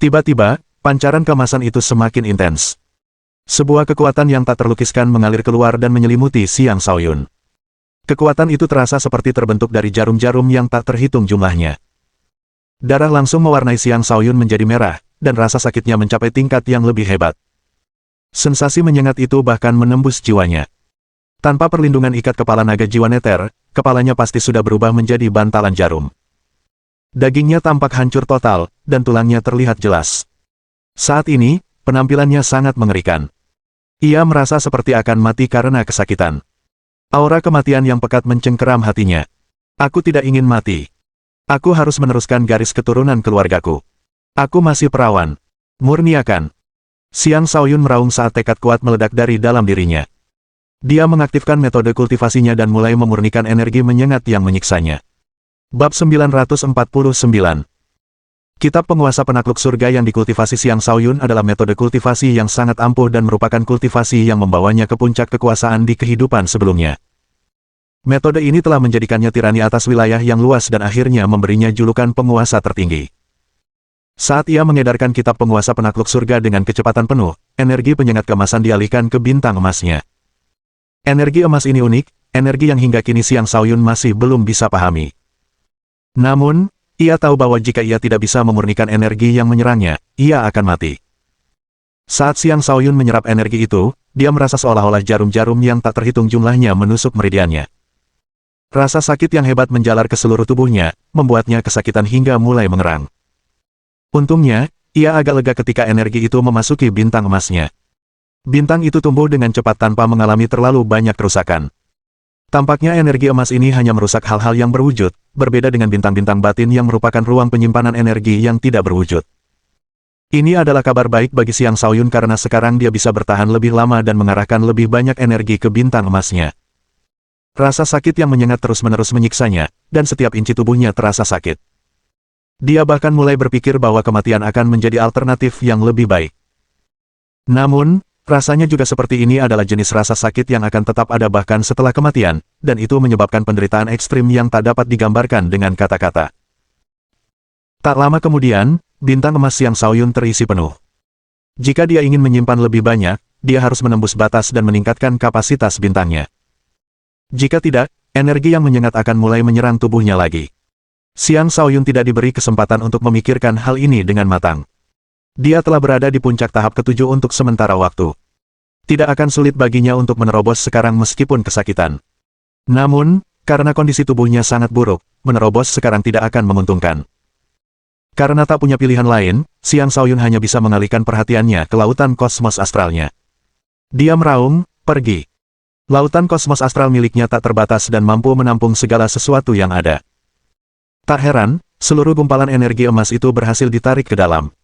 Tiba-tiba, pancaran keemasan itu semakin intens. Sebuah kekuatan yang tak terlukiskan mengalir keluar dan menyelimuti Xiang Shaoyun. Kekuatan itu terasa seperti terbentuk dari jarum-jarum yang tak terhitung jumlahnya. Darah langsung mewarnai Xiang Shaoyun menjadi merah, dan rasa sakitnya mencapai tingkat yang lebih hebat. Sensasi menyengat itu bahkan menembus jiwanya. Tanpa perlindungan ikat kepala naga jiwa neter, kepalanya pasti sudah berubah menjadi bantalan jarum. Dagingnya tampak hancur total, dan tulangnya terlihat jelas. Saat ini, penampilannya sangat mengerikan. Ia merasa seperti akan mati karena kesakitan. Aura kematian yang pekat mencengkeram hatinya. Aku tidak ingin mati. Aku harus meneruskan garis keturunan keluargaku. Aku masih perawan. Murniakan. Xiang Shaoyun meraung saat tekad kuat meledak dari dalam dirinya. Dia mengaktifkan metode kultivasinya dan mulai memurnikan energi menyengat yang menyiksanya. Bab 949. Kitab Penguasa Penakluk Surga yang dikultivasi Xiang Shaoyun adalah metode kultivasi yang sangat ampuh dan merupakan kultivasi yang membawanya ke puncak kekuasaan di kehidupan sebelumnya. Metode ini telah menjadikannya tirani atas wilayah yang luas dan akhirnya memberinya julukan penguasa tertinggi. Saat ia mengedarkan kitab penguasa penakluk surga dengan kecepatan penuh, energi penyengat keemasan dialihkan ke bintang emasnya. Energi emas ini unik, energi yang hingga kini Xiang Shaoyun masih belum bisa pahami. Namun, ia tahu bahwa jika ia tidak bisa memurnikan energi yang menyerangnya, ia akan mati. Saat Xiang Shaoyun menyerap energi itu, dia merasa seolah-olah jarum-jarum yang tak terhitung jumlahnya menusuk meridiannya. Rasa sakit yang hebat menjalar ke seluruh tubuhnya, membuatnya kesakitan hingga mulai mengerang. Untungnya, ia agak lega ketika energi itu memasuki bintang emasnya. Bintang itu tumbuh dengan cepat tanpa mengalami terlalu banyak kerusakan. Tampaknya energi emas ini hanya merusak hal-hal yang berwujud, berbeda dengan bintang-bintang batin yang merupakan ruang penyimpanan energi yang tidak berwujud. Ini adalah kabar baik bagi Xiang Shaoyun karena sekarang dia bisa bertahan lebih lama dan mengarahkan lebih banyak energi ke bintang emasnya. Rasa sakit yang menyengat terus-menerus menyiksanya, dan setiap inci tubuhnya terasa sakit. Dia bahkan mulai berpikir bahwa kematian akan menjadi alternatif yang lebih baik. Namun, rasanya juga seperti ini adalah jenis rasa sakit yang akan tetap ada bahkan setelah kematian, dan itu menyebabkan penderitaan ekstrim yang tak dapat digambarkan dengan kata-kata. Tak lama kemudian, bintang emas Xiang Shaoyun terisi penuh. Jika dia ingin menyimpan lebih banyak, dia harus menembus batas dan meningkatkan kapasitas bintangnya. Jika tidak, energi yang menyengat akan mulai menyerang tubuhnya lagi. Xiang Shaoyun tidak diberi kesempatan untuk memikirkan hal ini dengan matang. Dia telah berada di puncak tahap ketujuh untuk sementara waktu. Tidak akan sulit baginya untuk menerobos sekarang meskipun kesakitan. Namun, karena kondisi tubuhnya sangat buruk, menerobos sekarang tidak akan menguntungkan. Karena tak punya pilihan lain, Xiang Shaoyun hanya bisa mengalihkan perhatiannya ke lautan kosmos astralnya. Dia meraung, pergi. Lautan kosmos astral miliknya tak terbatas dan mampu menampung segala sesuatu yang ada. Tak heran, seluruh gumpalan energi emas itu berhasil ditarik ke dalam.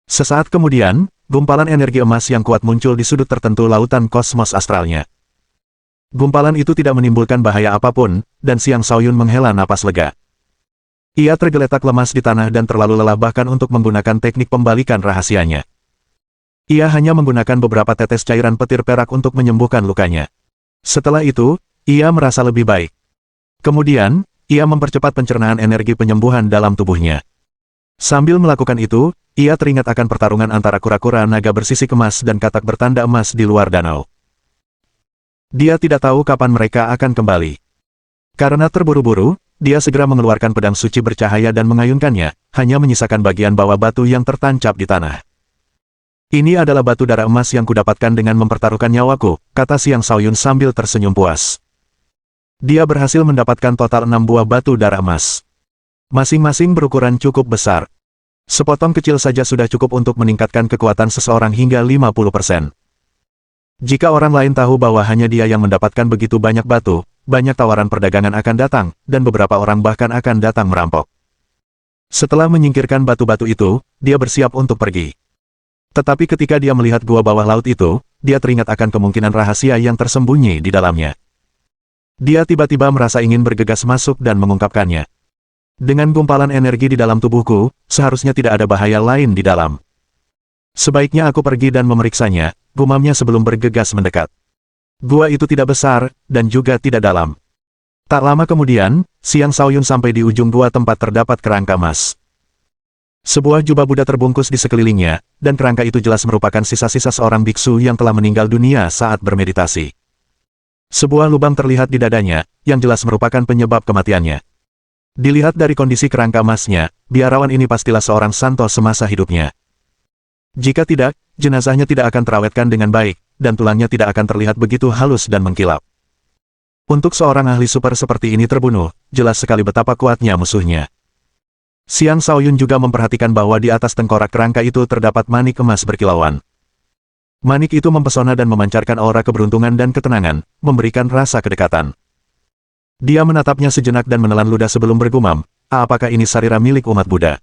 Sesaat kemudian, gumpalan energi emas yang kuat muncul di sudut tertentu lautan kosmos astralnya. Gumpalan itu tidak menimbulkan bahaya apapun, dan Xiang Shaoyun menghela napas lega. Ia tergeletak lemas di tanah dan terlalu lelah bahkan untuk menggunakan teknik pembalikan rahasianya. Ia hanya menggunakan beberapa tetes cairan petir perak untuk menyembuhkan lukanya. Setelah itu, ia merasa lebih baik. Kemudian, ia mempercepat pencernaan energi penyembuhan dalam tubuhnya. Sambil melakukan itu, ia teringat akan pertarungan antara kura-kura naga bersisik emas dan katak bertanda emas di luar danau. Dia tidak tahu kapan mereka akan kembali. Karena terburu-buru, dia segera mengeluarkan pedang suci bercahaya dan mengayunkannya, hanya menyisakan bagian bawah batu yang tertancap di tanah. Ini adalah batu darah emas yang kudapatkan dengan mempertaruhkan nyawaku, kata Xiang Shaoyun sambil tersenyum puas. Dia berhasil mendapatkan total 6 buah batu darah emas. Masing-masing berukuran cukup besar. Sepotong kecil saja sudah cukup untuk meningkatkan kekuatan seseorang hingga 50%. Jika orang lain tahu bahwa hanya dia yang mendapatkan begitu banyak batu, banyak tawaran perdagangan akan datang, dan beberapa orang bahkan akan datang merampok. Setelah menyingkirkan batu-batu itu, dia bersiap untuk pergi. Tetapi ketika dia melihat gua bawah laut itu, dia teringat akan kemungkinan rahasia yang tersembunyi di dalamnya. Dia tiba-tiba merasa ingin bergegas masuk dan mengungkapkannya. Dengan gumpalan energi di dalam tubuhku, seharusnya tidak ada bahaya lain di dalam. Sebaiknya aku pergi dan memeriksanya, gumamnya sebelum bergegas mendekat. Gua itu tidak besar, dan juga tidak dalam. Tak lama kemudian, Xiang Shaoyun sampai di ujung gua tempat terdapat kerangka emas. Sebuah jubah Buddha terbungkus di sekelilingnya, dan kerangka itu jelas merupakan sisa-sisa seorang biksu yang telah meninggal dunia saat bermeditasi. Sebuah lubang terlihat di dadanya, yang jelas merupakan penyebab kematiannya. Dilihat dari kondisi kerangka emasnya, biarawan ini pastilah seorang santo semasa hidupnya. Jika tidak, jenazahnya tidak akan terawetkan dengan baik, dan tulangnya tidak akan terlihat begitu halus dan mengkilap. Untuk seorang ahli super seperti ini terbunuh, jelas sekali betapa kuatnya musuhnya. Xiang Shaoyun juga memperhatikan bahwa di atas tengkorak kerangka itu terdapat manik emas berkilauan. Manik itu mempesona dan memancarkan aura keberuntungan dan ketenangan, memberikan rasa kedekatan. Dia menatapnya sejenak dan menelan ludah sebelum bergumam, apakah ini sarira milik umat Buddha?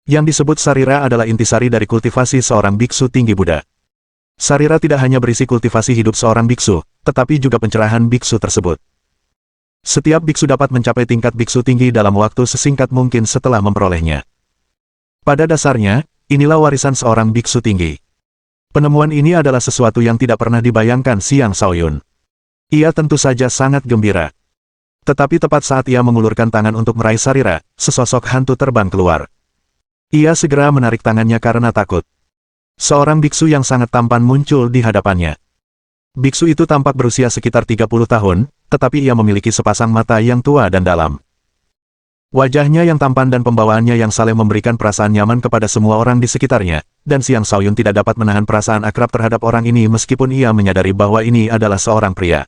Yang disebut sarira adalah intisari dari kultivasi seorang biksu tinggi Buddha. Sarira tidak hanya berisi kultivasi hidup seorang biksu, tetapi juga pencerahan biksu tersebut. Setiap biksu dapat mencapai tingkat biksu tinggi dalam waktu sesingkat mungkin setelah memperolehnya. Pada dasarnya, inilah warisan seorang biksu tinggi. Penemuan ini adalah sesuatu yang tidak pernah dibayangkan Xiang Shaoyun. Ia tentu saja sangat gembira. Tetapi tepat saat ia mengulurkan tangan untuk meraih sarira, sesosok hantu terbang keluar. Ia segera menarik tangannya karena takut. Seorang biksu yang sangat tampan muncul di hadapannya. Biksu itu tampak berusia sekitar 30 tahun, tetapi ia memiliki sepasang mata yang tua dan dalam. Wajahnya yang tampan dan pembawaannya yang saleh memberikan perasaan nyaman kepada semua orang di sekitarnya, dan Xiang Shaoyun tidak dapat menahan perasaan akrab terhadap orang ini meskipun ia menyadari bahwa ini adalah seorang pria.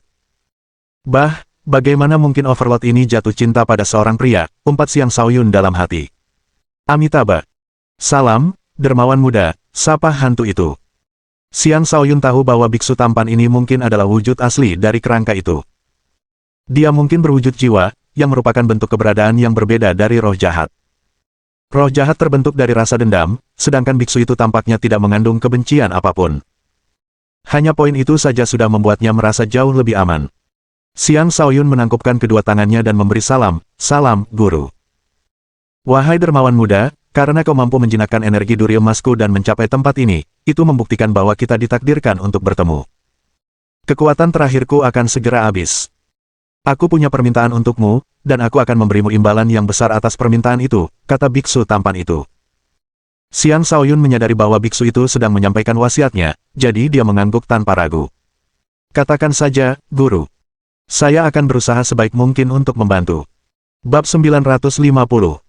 Bagaimana mungkin Overlord ini jatuh cinta pada seorang pria, umpat Xiang Shaoyun dalam hati. Amitabha. Salam, dermawan muda, sapa hantu itu. Xiang Shaoyun tahu bahwa biksu tampan ini mungkin adalah wujud asli dari kerangka itu. Dia mungkin berwujud jiwa, yang merupakan bentuk keberadaan yang berbeda dari roh jahat. Roh jahat terbentuk dari rasa dendam, sedangkan biksu itu tampaknya tidak mengandung kebencian apapun. Hanya poin itu saja sudah membuatnya merasa jauh lebih aman. Xiang Shaoyun menangkupkan kedua tangannya dan memberi salam, "Salam, Guru." "Wahai dermawan muda, karena kau mampu menjinakkan energi duri emasku dan mencapai tempat ini, itu membuktikan bahwa kita ditakdirkan untuk bertemu. Kekuatan terakhirku akan segera habis. Aku punya permintaan untukmu, dan aku akan memberimu imbalan yang besar atas permintaan itu," kata biksu tampan itu. Xiang Shaoyun menyadari bahwa biksu itu sedang menyampaikan wasiatnya, jadi dia mengangguk tanpa ragu. "Katakan saja, Guru. Saya akan berusaha sebaik mungkin untuk membantu." Bab 950.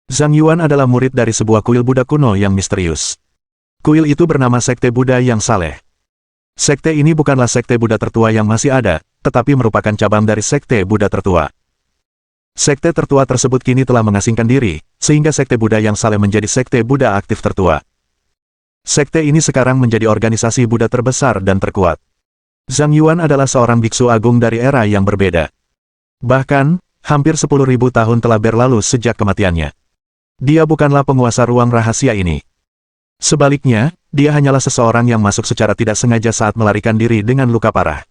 Zhang Yuan adalah murid dari sebuah kuil Buddha kuno yang misterius. Kuil itu bernama Sekte Buddha yang Saleh. Sekte ini bukanlah sekte Buddha tertua yang masih ada, tetapi merupakan cabang dari sekte Buddha tertua. Sekte tertua tersebut kini telah mengasingkan diri, sehingga sekte Buddha yang Saleh menjadi sekte Buddha aktif tertua. Sekte ini sekarang menjadi organisasi Buddha terbesar dan terkuat. Zhang Yuan adalah seorang biksu agung dari era yang berbeda. Bahkan, hampir 10.000 tahun telah berlalu sejak kematiannya. Dia bukanlah penguasa ruang rahasia ini. Sebaliknya, dia hanyalah seseorang yang masuk secara tidak sengaja saat melarikan diri dengan luka parah.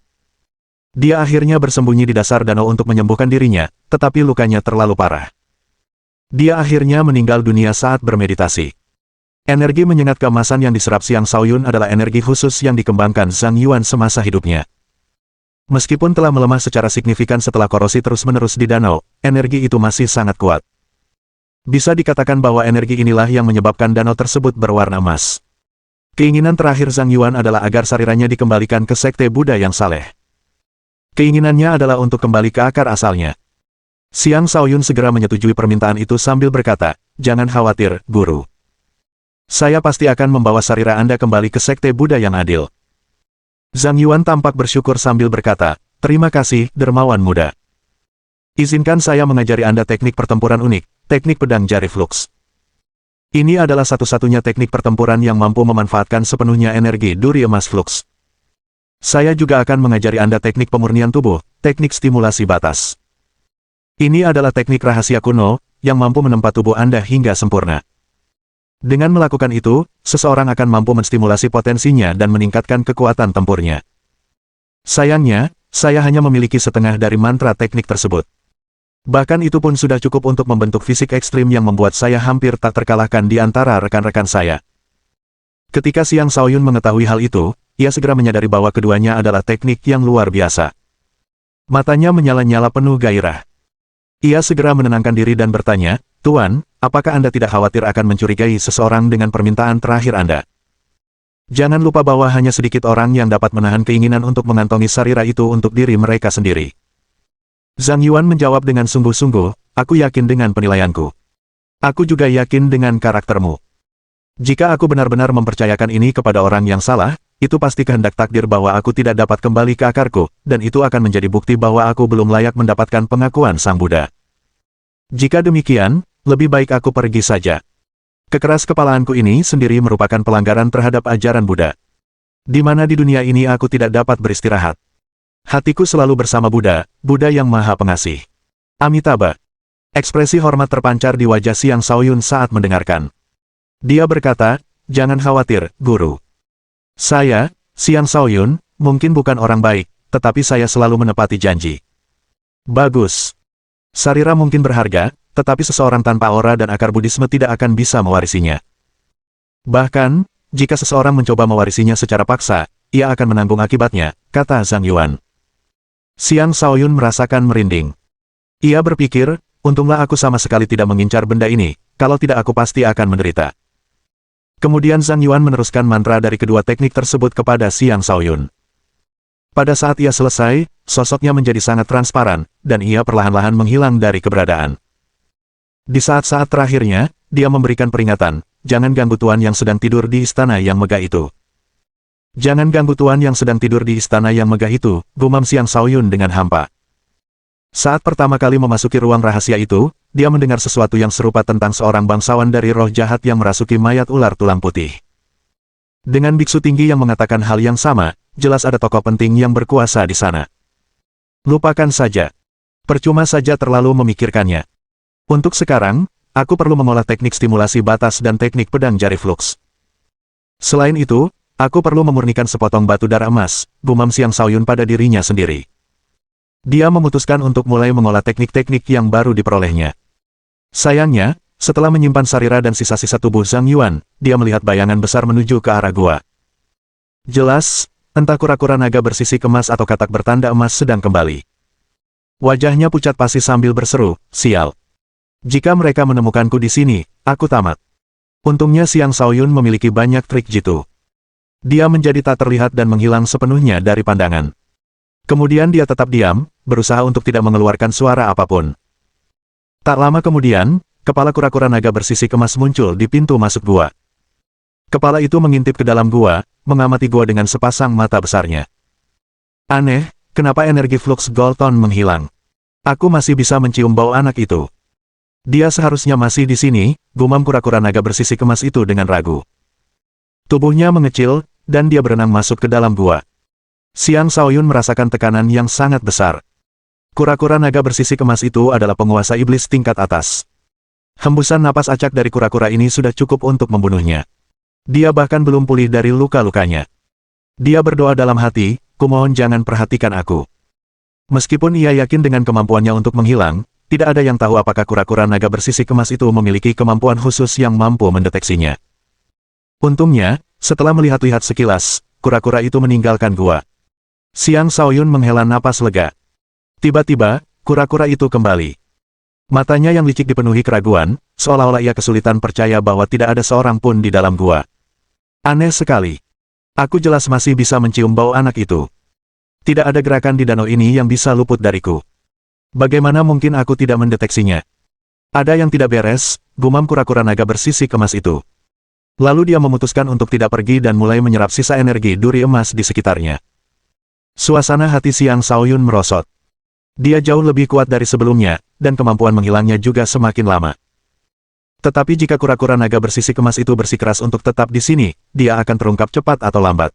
Dia akhirnya bersembunyi di dasar danau untuk menyembuhkan dirinya, tetapi lukanya terlalu parah. Dia akhirnya meninggal dunia saat bermeditasi. Energi menyengat keemasan yang diserap Xiang Shaoyun adalah energi khusus yang dikembangkan Zhang Yuan semasa hidupnya. Meskipun telah melemah secara signifikan setelah korosi terus-menerus di danau, energi itu masih sangat kuat. Bisa dikatakan bahwa energi inilah yang menyebabkan danau tersebut berwarna emas. Keinginan terakhir Zhang Yuan adalah agar sariranya dikembalikan ke sekte Buddha yang Saleh. Keinginannya adalah untuk kembali ke akar asalnya. Xiang Shaoyun segera menyetujui permintaan itu sambil berkata, "Jangan khawatir, Guru. Saya pasti akan membawa sarira Anda kembali ke sekte Buddha yang adil." Zhang Yuan tampak bersyukur sambil berkata, "Terima kasih, dermawan muda. Izinkan saya mengajari Anda teknik pertempuran unik, teknik pedang jari flux. Ini adalah satu-satunya teknik pertempuran yang mampu memanfaatkan sepenuhnya energi duri emas flux. Saya juga akan mengajari Anda teknik pemurnian tubuh, teknik stimulasi batas. Ini adalah teknik rahasia kuno, yang mampu menempa tubuh Anda hingga sempurna. Dengan melakukan itu, seseorang akan mampu menstimulasi potensinya dan meningkatkan kekuatan tempurnya. Sayangnya, saya hanya memiliki setengah dari mantra teknik tersebut. Bahkan itu pun sudah cukup untuk membentuk fisik ekstrim yang membuat saya hampir tak terkalahkan di antara rekan-rekan saya." Ketika Xiang Shaoyun mengetahui hal itu, ia segera menyadari bahwa keduanya adalah teknik yang luar biasa. Matanya menyala-nyala penuh gairah. Ia segera menenangkan diri dan bertanya, "Tuan, apakah Anda tidak khawatir akan mencurigai seseorang dengan permintaan terakhir Anda? Jangan lupa bahwa hanya sedikit orang yang dapat menahan keinginan untuk mengantongi sarira itu untuk diri mereka sendiri." Zhang Yuan menjawab dengan sungguh-sungguh, "Aku yakin dengan penilaianku. Aku juga yakin dengan karaktermu. Jika aku benar-benar mempercayakan ini kepada orang yang salah, itu pasti kehendak takdir bahwa aku tidak dapat kembali ke akarku, dan itu akan menjadi bukti bahwa aku belum layak mendapatkan pengakuan Sang Buddha. Jika demikian, lebih baik aku pergi saja. Kekeras kepalaanku ini sendiri merupakan pelanggaran terhadap ajaran Buddha. Di mana di dunia ini aku tidak dapat beristirahat. Hatiku selalu bersama Buddha, Buddha yang Maha Pengasih. Amitabha." Ekspresi hormat terpancar di wajah Xiang Shaoyun saat mendengarkan. Dia berkata, "Jangan khawatir, Guru. Saya, Xiang Shaoyun, mungkin bukan orang baik, tetapi saya selalu menepati janji." "Bagus. Sarira mungkin berharga, tetapi seseorang tanpa aura dan akar Buddhisme tidak akan bisa mewarisinya. Bahkan, jika seseorang mencoba mewarisinya secara paksa, ia akan menanggung akibatnya," kata Zhang Yuan. Xiang Shaoyun merasakan merinding. Ia berpikir, untunglah aku sama sekali tidak mengincar benda ini, kalau tidak aku pasti akan menderita. Kemudian Zhang Yuan meneruskan mantra dari kedua teknik tersebut kepada Xiang Shaoyun. Pada saat ia selesai, sosoknya menjadi sangat transparan, dan ia perlahan-lahan menghilang dari keberadaan. Di saat-saat terakhirnya, dia memberikan peringatan, "Jangan ganggu tuan yang sedang tidur di istana yang megah itu." "Jangan ganggu tuan yang sedang tidur di istana yang megah itu," gumam Xiang Shaoyun dengan hampa. Saat pertama kali memasuki ruang rahasia itu, dia mendengar sesuatu yang serupa tentang seorang bangsawan dari roh jahat yang merasuki mayat ular tulang putih. Dengan biksu tinggi yang mengatakan hal yang sama, jelas ada tokoh penting yang berkuasa di sana. Lupakan saja. Percuma saja terlalu memikirkannya. Untuk sekarang, aku perlu mengolah teknik stimulasi batas dan teknik pedang jari flux. Selain itu, aku perlu memurnikan sepotong batu darah emas, gumam Xiang Shaoyun pada dirinya sendiri. Dia memutuskan untuk mulai mengolah teknik-teknik yang baru diperolehnya. Sayangnya, setelah menyimpan sarira dan sisa-sisa tubuh Zhang Yuan, dia melihat bayangan besar menuju ke arah gua. Jelas, entah kura-kura naga bersisik emas atau katak bertanda emas sedang kembali. Wajahnya pucat pasi sambil berseru, "Sial. Jika mereka menemukanku di sini, aku tamat." Untungnya Xiang Shaoyun memiliki banyak trik jitu. Dia menjadi tak terlihat dan menghilang sepenuhnya dari pandangan. Kemudian dia tetap diam, berusaha untuk tidak mengeluarkan suara apapun. Tak lama kemudian, kepala kura-kura naga bersisik emas muncul di pintu masuk gua. Kepala itu mengintip ke dalam gua, mengamati gua dengan sepasang mata besarnya. Aneh, kenapa energi flux Golton menghilang? Aku masih bisa mencium bau anak itu. Dia seharusnya masih di sini, gumam kura-kura naga bersisik emas itu dengan ragu. Tubuhnya mengecil, dan dia berenang masuk ke dalam gua. Xiang Shaoyun merasakan tekanan yang sangat besar. Kura-kura naga bersisik emas itu adalah penguasa iblis tingkat atas. Hembusan napas acak dari kura-kura ini sudah cukup untuk membunuhnya. Dia bahkan belum pulih dari luka-lukanya. Dia berdoa dalam hati, "Kumohon jangan perhatikan aku." Meskipun ia yakin dengan kemampuannya untuk menghilang, tidak ada yang tahu apakah kura-kura naga bersisik emas itu memiliki kemampuan khusus yang mampu mendeteksinya. Untungnya, setelah melihat-lihat sekilas, kura-kura itu meninggalkan gua. Xiang Shaoyun menghela napas lega. Tiba-tiba, kura-kura itu kembali. Matanya yang licik dipenuhi keraguan, seolah-olah ia kesulitan percaya bahwa tidak ada seorang pun di dalam gua. Aneh sekali. Aku jelas masih bisa mencium bau anak itu. Tidak ada gerakan di danau ini yang bisa luput dariku. Bagaimana mungkin aku tidak mendeteksinya? Ada yang tidak beres, gumam kura-kura naga bersisik emas itu. Lalu dia memutuskan untuk tidak pergi dan mulai menyerap sisa energi duri emas di sekitarnya. Suasana hati Xiang Shaoyun merosot. Dia jauh lebih kuat dari sebelumnya, dan kemampuan menghilangnya juga semakin lama. Tetapi jika kura-kura naga bersisik emas itu bersikeras untuk tetap di sini, dia akan terungkap cepat atau lambat.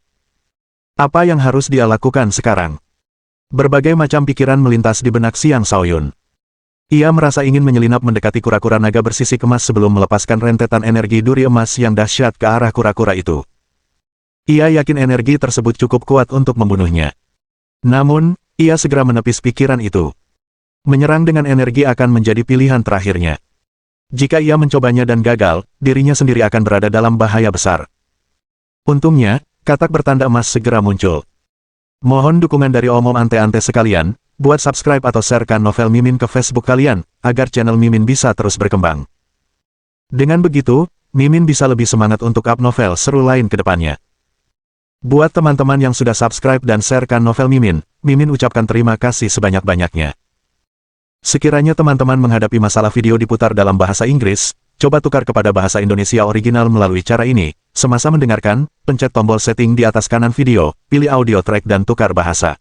Apa yang harus dia lakukan sekarang? Berbagai macam pikiran melintas di benak Xiang Shaoyun. Ia merasa ingin menyelinap mendekati kura-kura naga bersisik emas sebelum melepaskan rentetan energi duri emas yang dahsyat ke arah kura-kura itu. Ia yakin energi tersebut cukup kuat untuk membunuhnya. Namun, ia segera menepis pikiran itu. Menyerang dengan energi akan menjadi pilihan terakhirnya. Jika ia mencobanya dan gagal, dirinya sendiri akan berada dalam bahaya besar. Untungnya, katak bertanda emas segera muncul. Mohon dukungan dari omom ante-ante sekalian, buat subscribe atau sharekan novel Mimin ke Facebook kalian, agar channel Mimin bisa terus berkembang. Dengan begitu, Mimin bisa lebih semangat untuk up novel seru lain ke depannya. Buat teman-teman yang sudah subscribe dan sharekan novel Mimin, Mimin ucapkan terima kasih sebanyak-banyaknya. Sekiranya teman-teman menghadapi masalah video diputar dalam bahasa Inggris, coba tukar kepada bahasa Indonesia original melalui cara ini. Semasa mendengarkan, pencet tombol setting di atas kanan video, pilih audio track dan tukar bahasa.